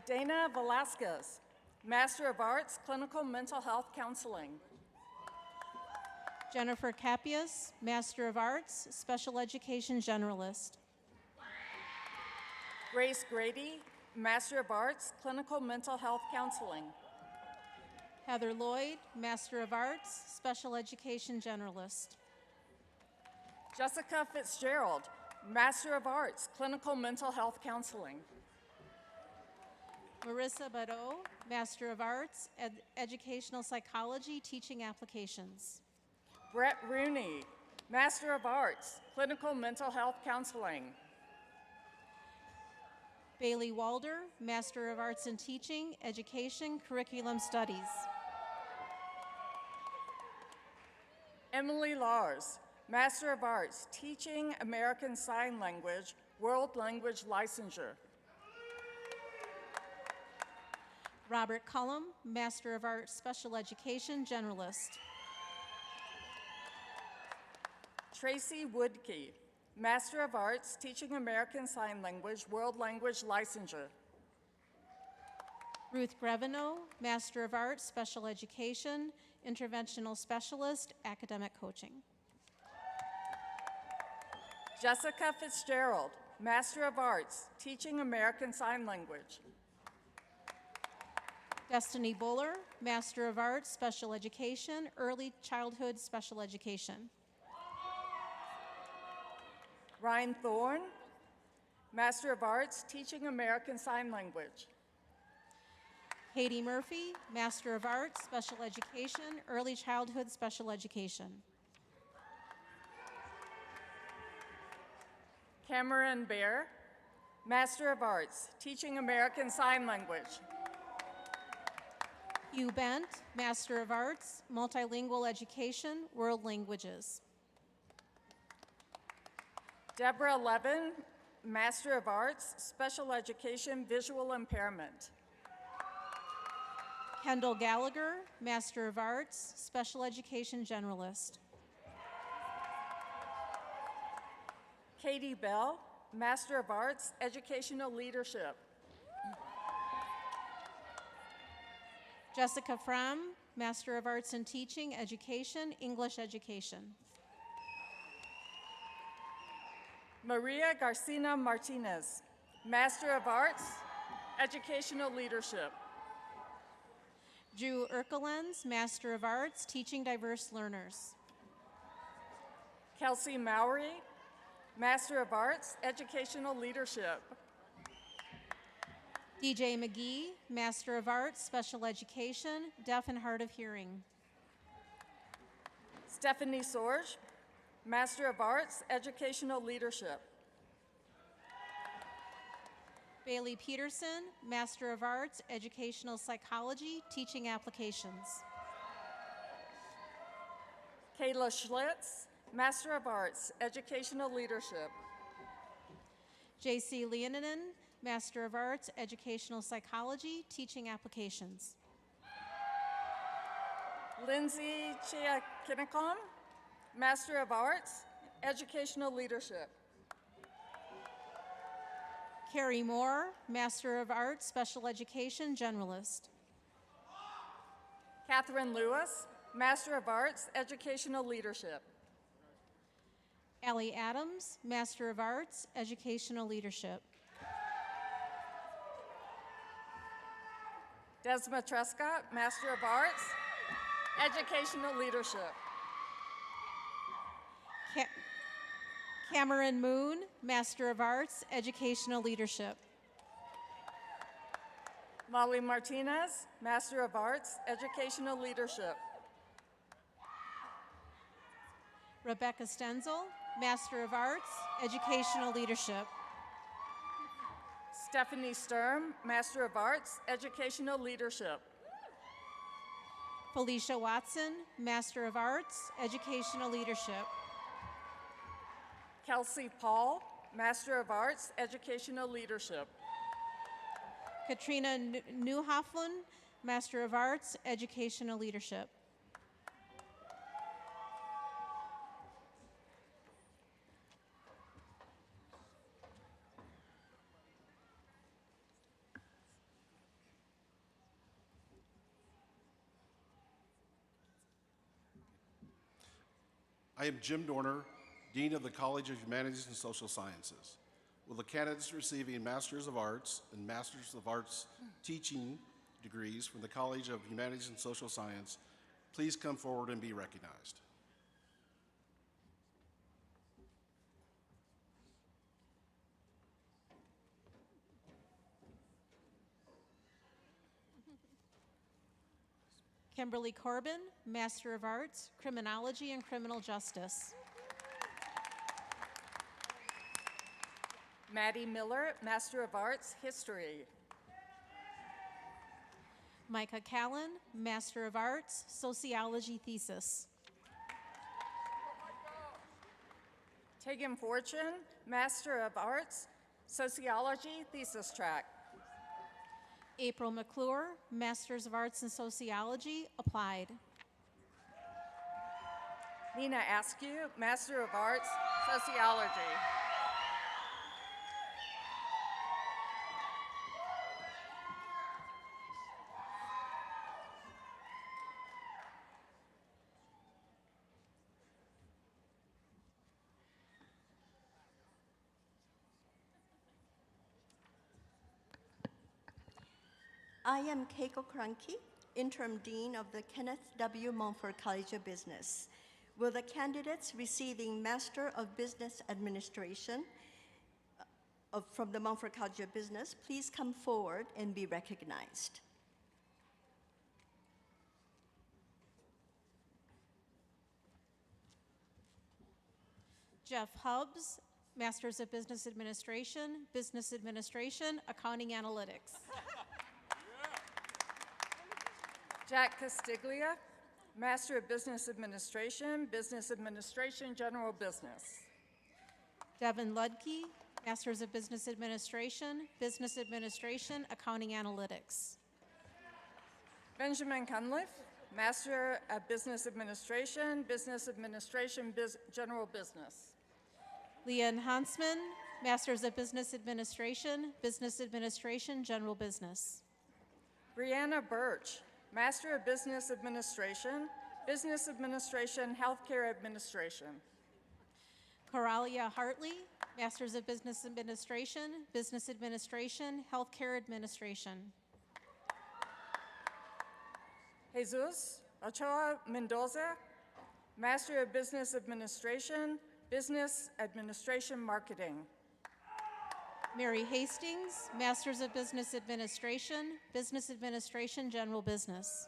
Dana Velasquez, Master of Arts, Clinical Mental Health Counseling. Jennifer Capias, Master of Arts, Special Education Generalist. Grace Grady, Master of Arts, Clinical Mental Health Counseling. Heather Lloyd, Master of Arts, Special Education Generalist. Jessica Fitzgerald, Master of Arts, Clinical Mental Health Counseling. Marissa Badeau, Master of Arts, Educational Psychology, Teaching Applications. Brett Rooney, Master of Arts, Clinical Mental Health Counseling. Bailey Walder, Master of Arts in Teaching, Education, Curriculum Studies. Emily Lars, Master of Arts, Teaching American Sign Language, World Language Licensure. Robert Cullum, Master of Arts, Special Education, Generalist. Tracy Woodkey, Master of Arts, Teaching American Sign Language, World Language Licensure. Ruth Grevenow, Master of Arts, Special Education, Interventional Specialist, Academic Coaching. Jessica Fitzgerald, Master of Arts, Teaching American Sign Language. Destiny Buller, Master of Arts, Special Education, Early Childhood Special Education. Ryan Thorne, Master of Arts, Teaching American Sign Language. Katie Murphy, Master of Arts, Special Education, Early Childhood Special Education. Cameron Bear, Master of Arts, Teaching American Sign Language. Hugh Bent, Master of Arts, Multilingual Education, World Languages. Deborah Levin, Master of Arts, Special Education, Visual Impairment. Kendall Gallagher, Master of Arts, Special Education Generalist. Katie Bell, Master of Arts, Educational Leadership. Jessica Fromm, Master of Arts in Teaching, Education, English Education. Maria Garcina Martinez, Master of Arts, Educational Leadership. Drew Erkelens, Master of Arts, Teaching Diverse Learners. Kelsey Mowry, Master of Arts, Educational Leadership. DJ McGee, Master of Arts, Special Education, Deaf and Hard of Hearing. Stephanie Sorge, Master of Arts, Educational Leadership. Bailey Peterson, Master of Arts, Educational Psychology, Teaching Applications. Kayla Schlitz, Master of Arts, Educational Leadership. J.C. Leoninen, Master of Arts, Educational Psychology, Teaching Applications. Lindsay Chiakinicom, Master of Arts, Educational Leadership. Carrie Moore, Master of Arts, Special Education, Generalist. Catherine Lewis, Master of Arts, Educational Leadership. Allie Adams, Master of Arts, Educational Leadership. Desma Trescott, Master of Arts, Educational Leadership. Cameron Moon, Master of Arts, Educational Leadership. Molly Martinez, Master of Arts, Educational Leadership. Rebecca Stenzel, Master of Arts, Educational Leadership. Stephanie Sturm, Master of Arts, Educational Leadership. Felicia Watson, Master of Arts, Educational Leadership. Kelsey Paul, Master of Arts, Educational Leadership. Katrina Newhofflin, Master of Arts, Educational Leadership. I am Jim Dorner, Dean of the College of Humanities and Social Sciences. Will the candidates receiving Masters of Arts and Masters of Arts teaching degrees from the College of Humanities and Social Science please come forward and be recognized? Kimberly Corbin, Master of Arts, Criminology and Criminal Justice. Maddie Miller, Master of Arts, History. Micah Callan, Master of Arts, Sociology Thesis. Tegan Fortune, Master of Arts, Sociology Thesis Track. April McClure, Masters of Arts in Sociology, Applied. Nina Askew, Master of Arts, Sociology. I am Keiko Kranke, Interim Dean of the Kenneth W. Mumford College of Business. Will the candidates receiving Master of Business Administration from the Mumford College of Business please come forward and be recognized? Jeff Hubbs, Masters of Business Administration, Accounting Analytics. Jack Castiglia, Master of Business Administration, General Business. Devin Ludke, Masters of Business Administration, Accounting Analytics. Benjamin Cunliffe, Master of Business Administration, General Business. Leanne Hansman, Masters of Business Administration, General Business. Brianna Birch, Master of Business Administration, Healthcare Administration. Coralia Hartley, Masters of Business Administration, Healthcare Administration. Jesus Ochoa Mendoza, Master of Business Administration, Marketing. Mary Hastings, Masters of Business Administration, General Business.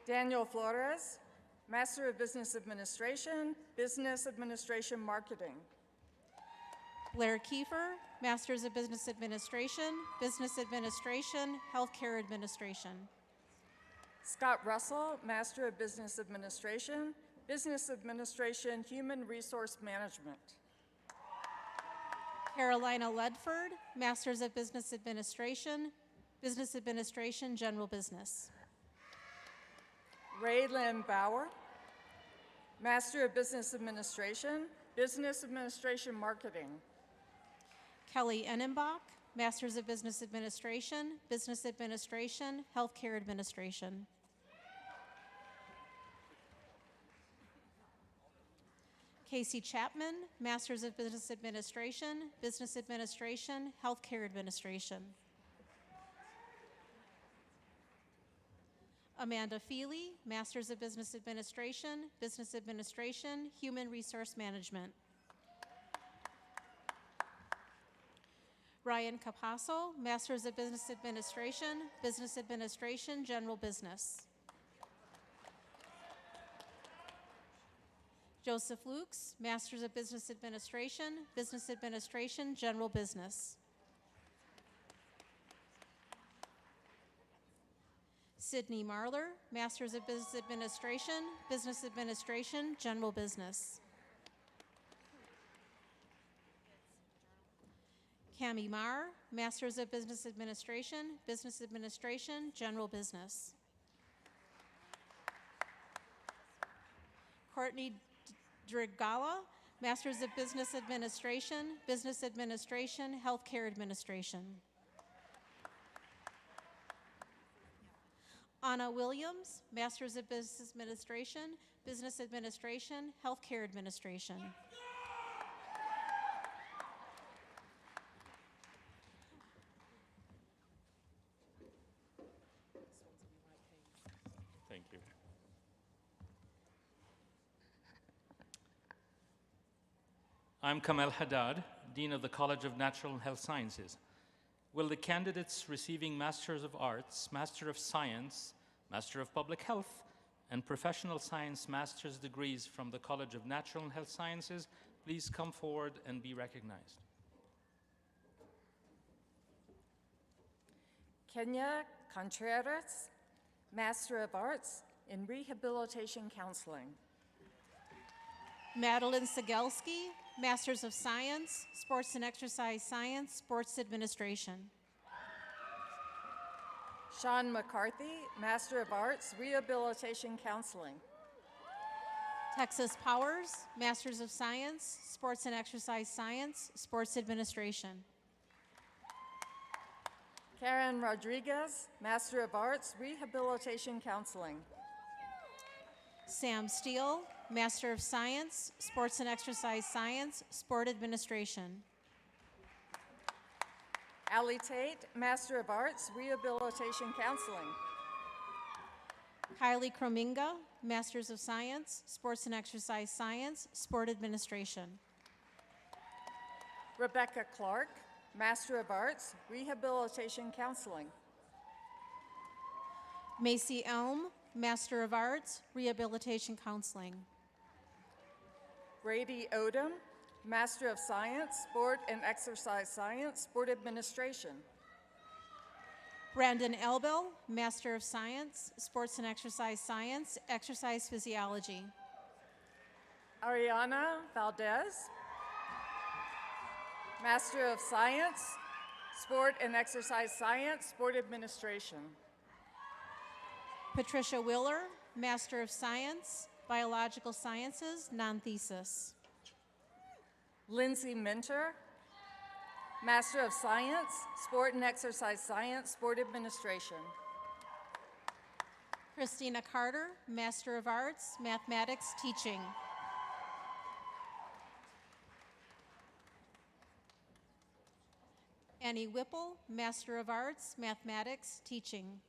Daniel Flores, Master of Business Administration, Business Administration Marketing. Blair Kiefer, Masters of Business Administration, Business Administration, Healthcare Administration. Scott Russell, Master of Business Administration, Business Administration, Human Resource Management. Carolina Ledford, Masters of Business Administration, Business Administration, General Business. Ray Lynn Bauer, Master of Business Administration, Business Administration Marketing. Kelly Enenbach, Masters of Business Administration, Business Administration, Healthcare Administration. Casey Chapman, Masters of Business Administration, Business Administration, Healthcare Administration. Amanda Feely, Masters of Business Administration, Business Administration, Human Resource Management. Ryan Capasso, Masters of Business Administration, Business Administration, General Business. Joseph Lukes, Masters of Business Administration, Business Administration, General Business. Sydney Marler, Masters of Business Administration, Business Administration, General Business. Cami Marr, Masters of Business Administration, Business Administration, General Business. Courtney Drigala, Masters of Business Administration, Business Administration, Healthcare Administration. Anna Williams, Masters of Business Administration, Business Administration, Healthcare Administration. Thank you. I'm Kamal Haddad, Dean of the College of Natural and Health Sciences. Will the candidates receiving Masters of Arts, Master of Science, Master of Public Health, and Professional Science Master's degrees from the College of Natural and Health Sciences please come forward and be recognized? Kenya Contreras, Master of Arts in Rehabilitation Counseling. Madeline Sigelski, Masters of Science, Sports and Exercise Science, Sports Administration. Sean McCarthy, Master of Arts, Rehabilitation Counseling. Texas Powers, Masters of Science, Sports and Exercise Science, Sports Administration. Karen Rodriguez, Master of Arts, Rehabilitation Counseling. Sam Steele, Master of Science, Sports and Exercise Science, Sport Administration. Allie Tate, Master of Arts, Rehabilitation Counseling. Kylie Krominga, Masters of Science, Sports and Exercise Science, Sport Administration. Rebecca Clark, Master of Arts, Rehabilitation Counseling. Macy Elm, Master of Arts, Rehabilitation Counseling. Brady Odom, Master of Science, Sport and Exercise Science, Sport Administration. Brandon Elbel, Master of Science, Sports and Exercise Science, Exercise Physiology. Ariana Valdez, Master of Science, Sport and Exercise Science, Sport Administration. Patricia Willer, Master of Science, Biological Sciences, non-thesis. Lindsay Minter, Master of Science, Sport and Exercise Science, Sport Administration. Christina Carter, Master of Arts, Mathematics, Teaching. Annie Whipple, Master of Arts, Mathematics, Teaching.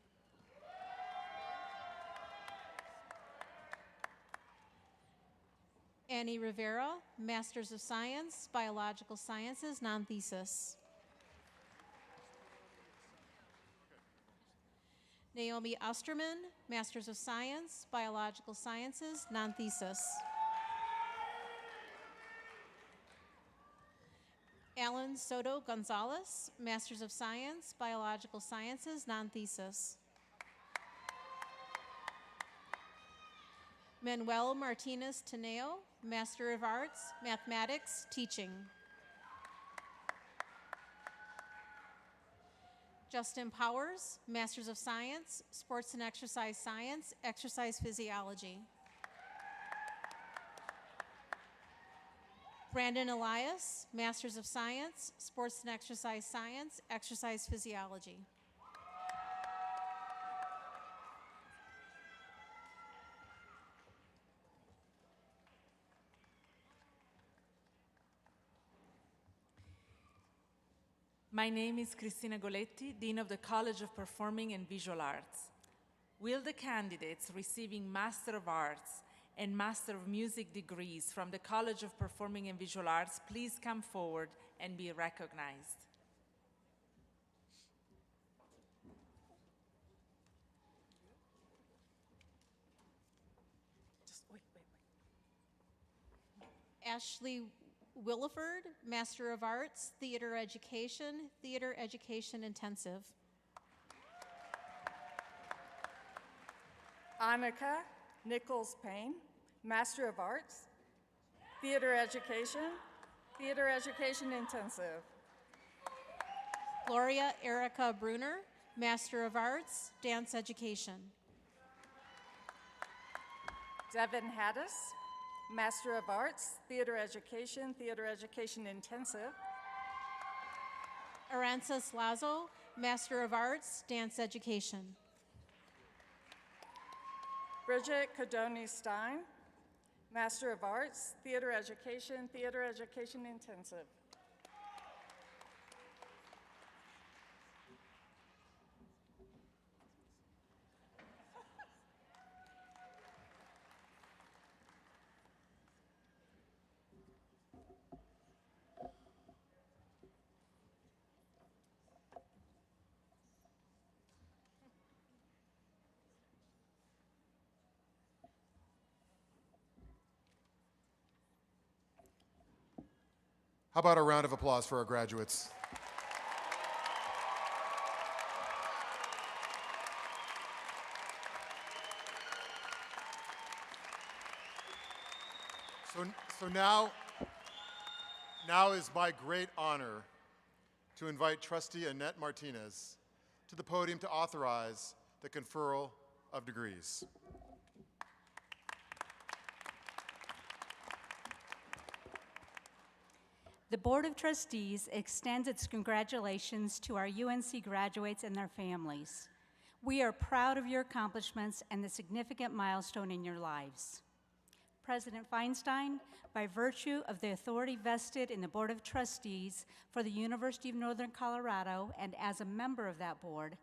Annie Rivera, Masters of Science, Biological Sciences, non-thesis. Naomi Osterman, Masters of Science, Biological Sciences, non-thesis. Alan Soto Gonzalez, Masters of Science, Biological Sciences, non-thesis. Manuel Martinez Teneo, Master of Arts, Mathematics, Teaching. Justin Powers, Masters of Science, Sports and Exercise Science, Exercise Physiology. Brandon Elias, Masters of Science, Sports and Exercise Science, Exercise Physiology. My name is Cristina Goletti, Dean of the College of Performing and Visual Arts. Will the candidates receiving Master of Arts and Master of Music degrees from the College of Performing and Visual Arts please come forward and be recognized? Just wait. Ashley Williford, Master of Arts, Theater Education Intensive. Annika Nichols Payne, Master of Arts, Theater Education Intensive. Gloria Erica Bruner, Master of Arts, Dance Education. Devin Haddis, Master of Arts, Theater Education Intensive. Arancas Lazo, Master of Arts, Dance Education. Bridget Codoni Stein, Master of Arts, Theater Education Intensive. How about a round of applause for our graduates? So now is my great honor to invite Trustee Annette Martinez to the podium to authorize the conferral of degrees. The Board of Trustees extends its congratulations to our UNC graduates and their families. We are proud of your accomplishments and the significant milestone in your lives. President Feinstein, by virtue of the authority vested in the Board of Trustees for the University of Northern Colorado and as a member of that board,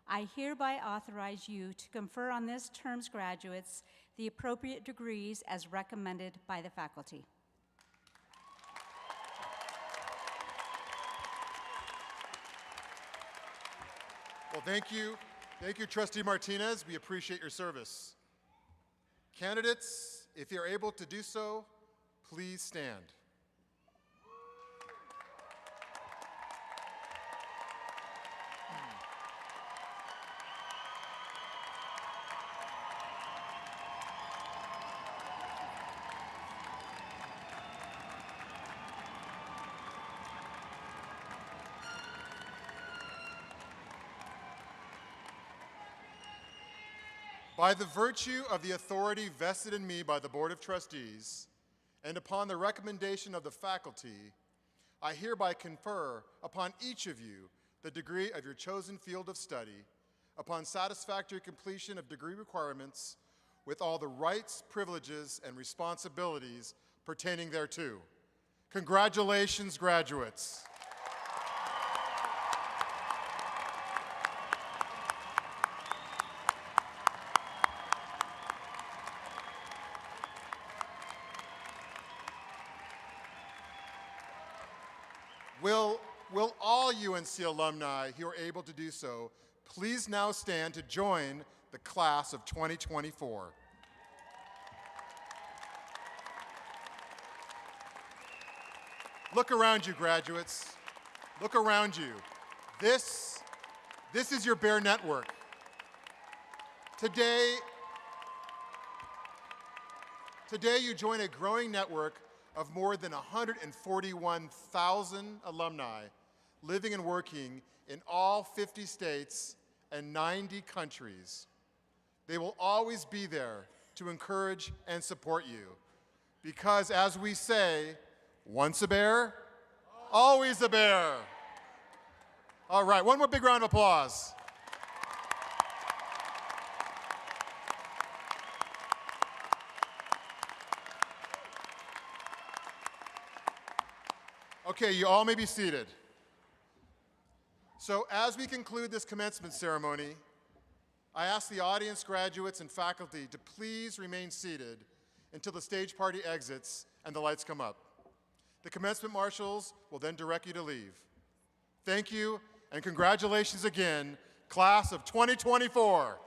I hereby authorize you to confer on this term's graduates the appropriate degrees as recommended by the faculty. Well, thank you, Trustee Martinez. We appreciate your service. Candidates, if you're able to do so, please stand. By the virtue of the authority vested in me by the Board of Trustees, and upon the recommendation of the faculty, I hereby confer upon each of you the degree of your chosen field of study, upon satisfactory completion of degree requirements, with all the rights, privileges, and responsibilities pertaining thereto. Congratulations, graduates. Will all UNC alumni who are able to do so please now stand to join the class of 2024. Look around you, graduates. Look around you. This is your Bear Network. Today you join a growing network of more than 141,000 alumni living and working in all 50 states and 90 countries. They will always be there to encourage and support you. Because as we say, once a bear, always a bear. All right, one more big round of applause. Okay, you all may be seated. So as we conclude this commencement ceremony, I ask the audience, graduates, and faculty to please remain seated until the stage party exits and the lights come up. The commencement marshals will then direct you to leave. Thank you, and congratulations again, class of 2024.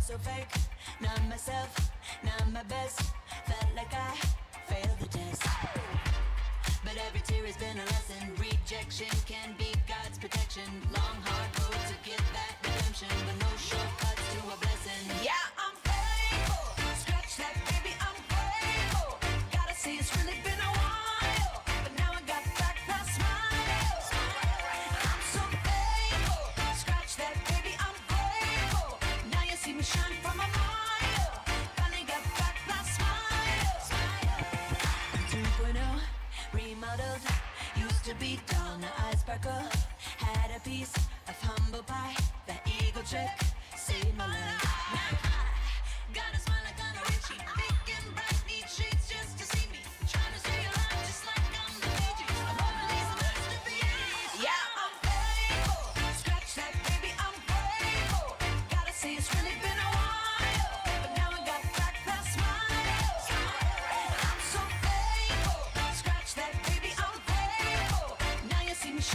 So fake, not myself, not my best. Felt like I failed the test. But every tear has been a lesson. Rejection can be God's protection. Long, hard road to get that redemption, but no shortcuts to a blessing. Yeah, I'm faithful. Scratch that, baby, I'm grateful. Gotta see, it's really been a while, but now I got back that smile. I'm so faithful. Scratch that, baby, I'm grateful. Now you see me shine from a mile. Finally got back that smile. 2.0 remodeled. Used to be dull, now I sparkle. Had a piece of humble pie. That eagle trick saved my life. Now I got a smile like I'm a Richie.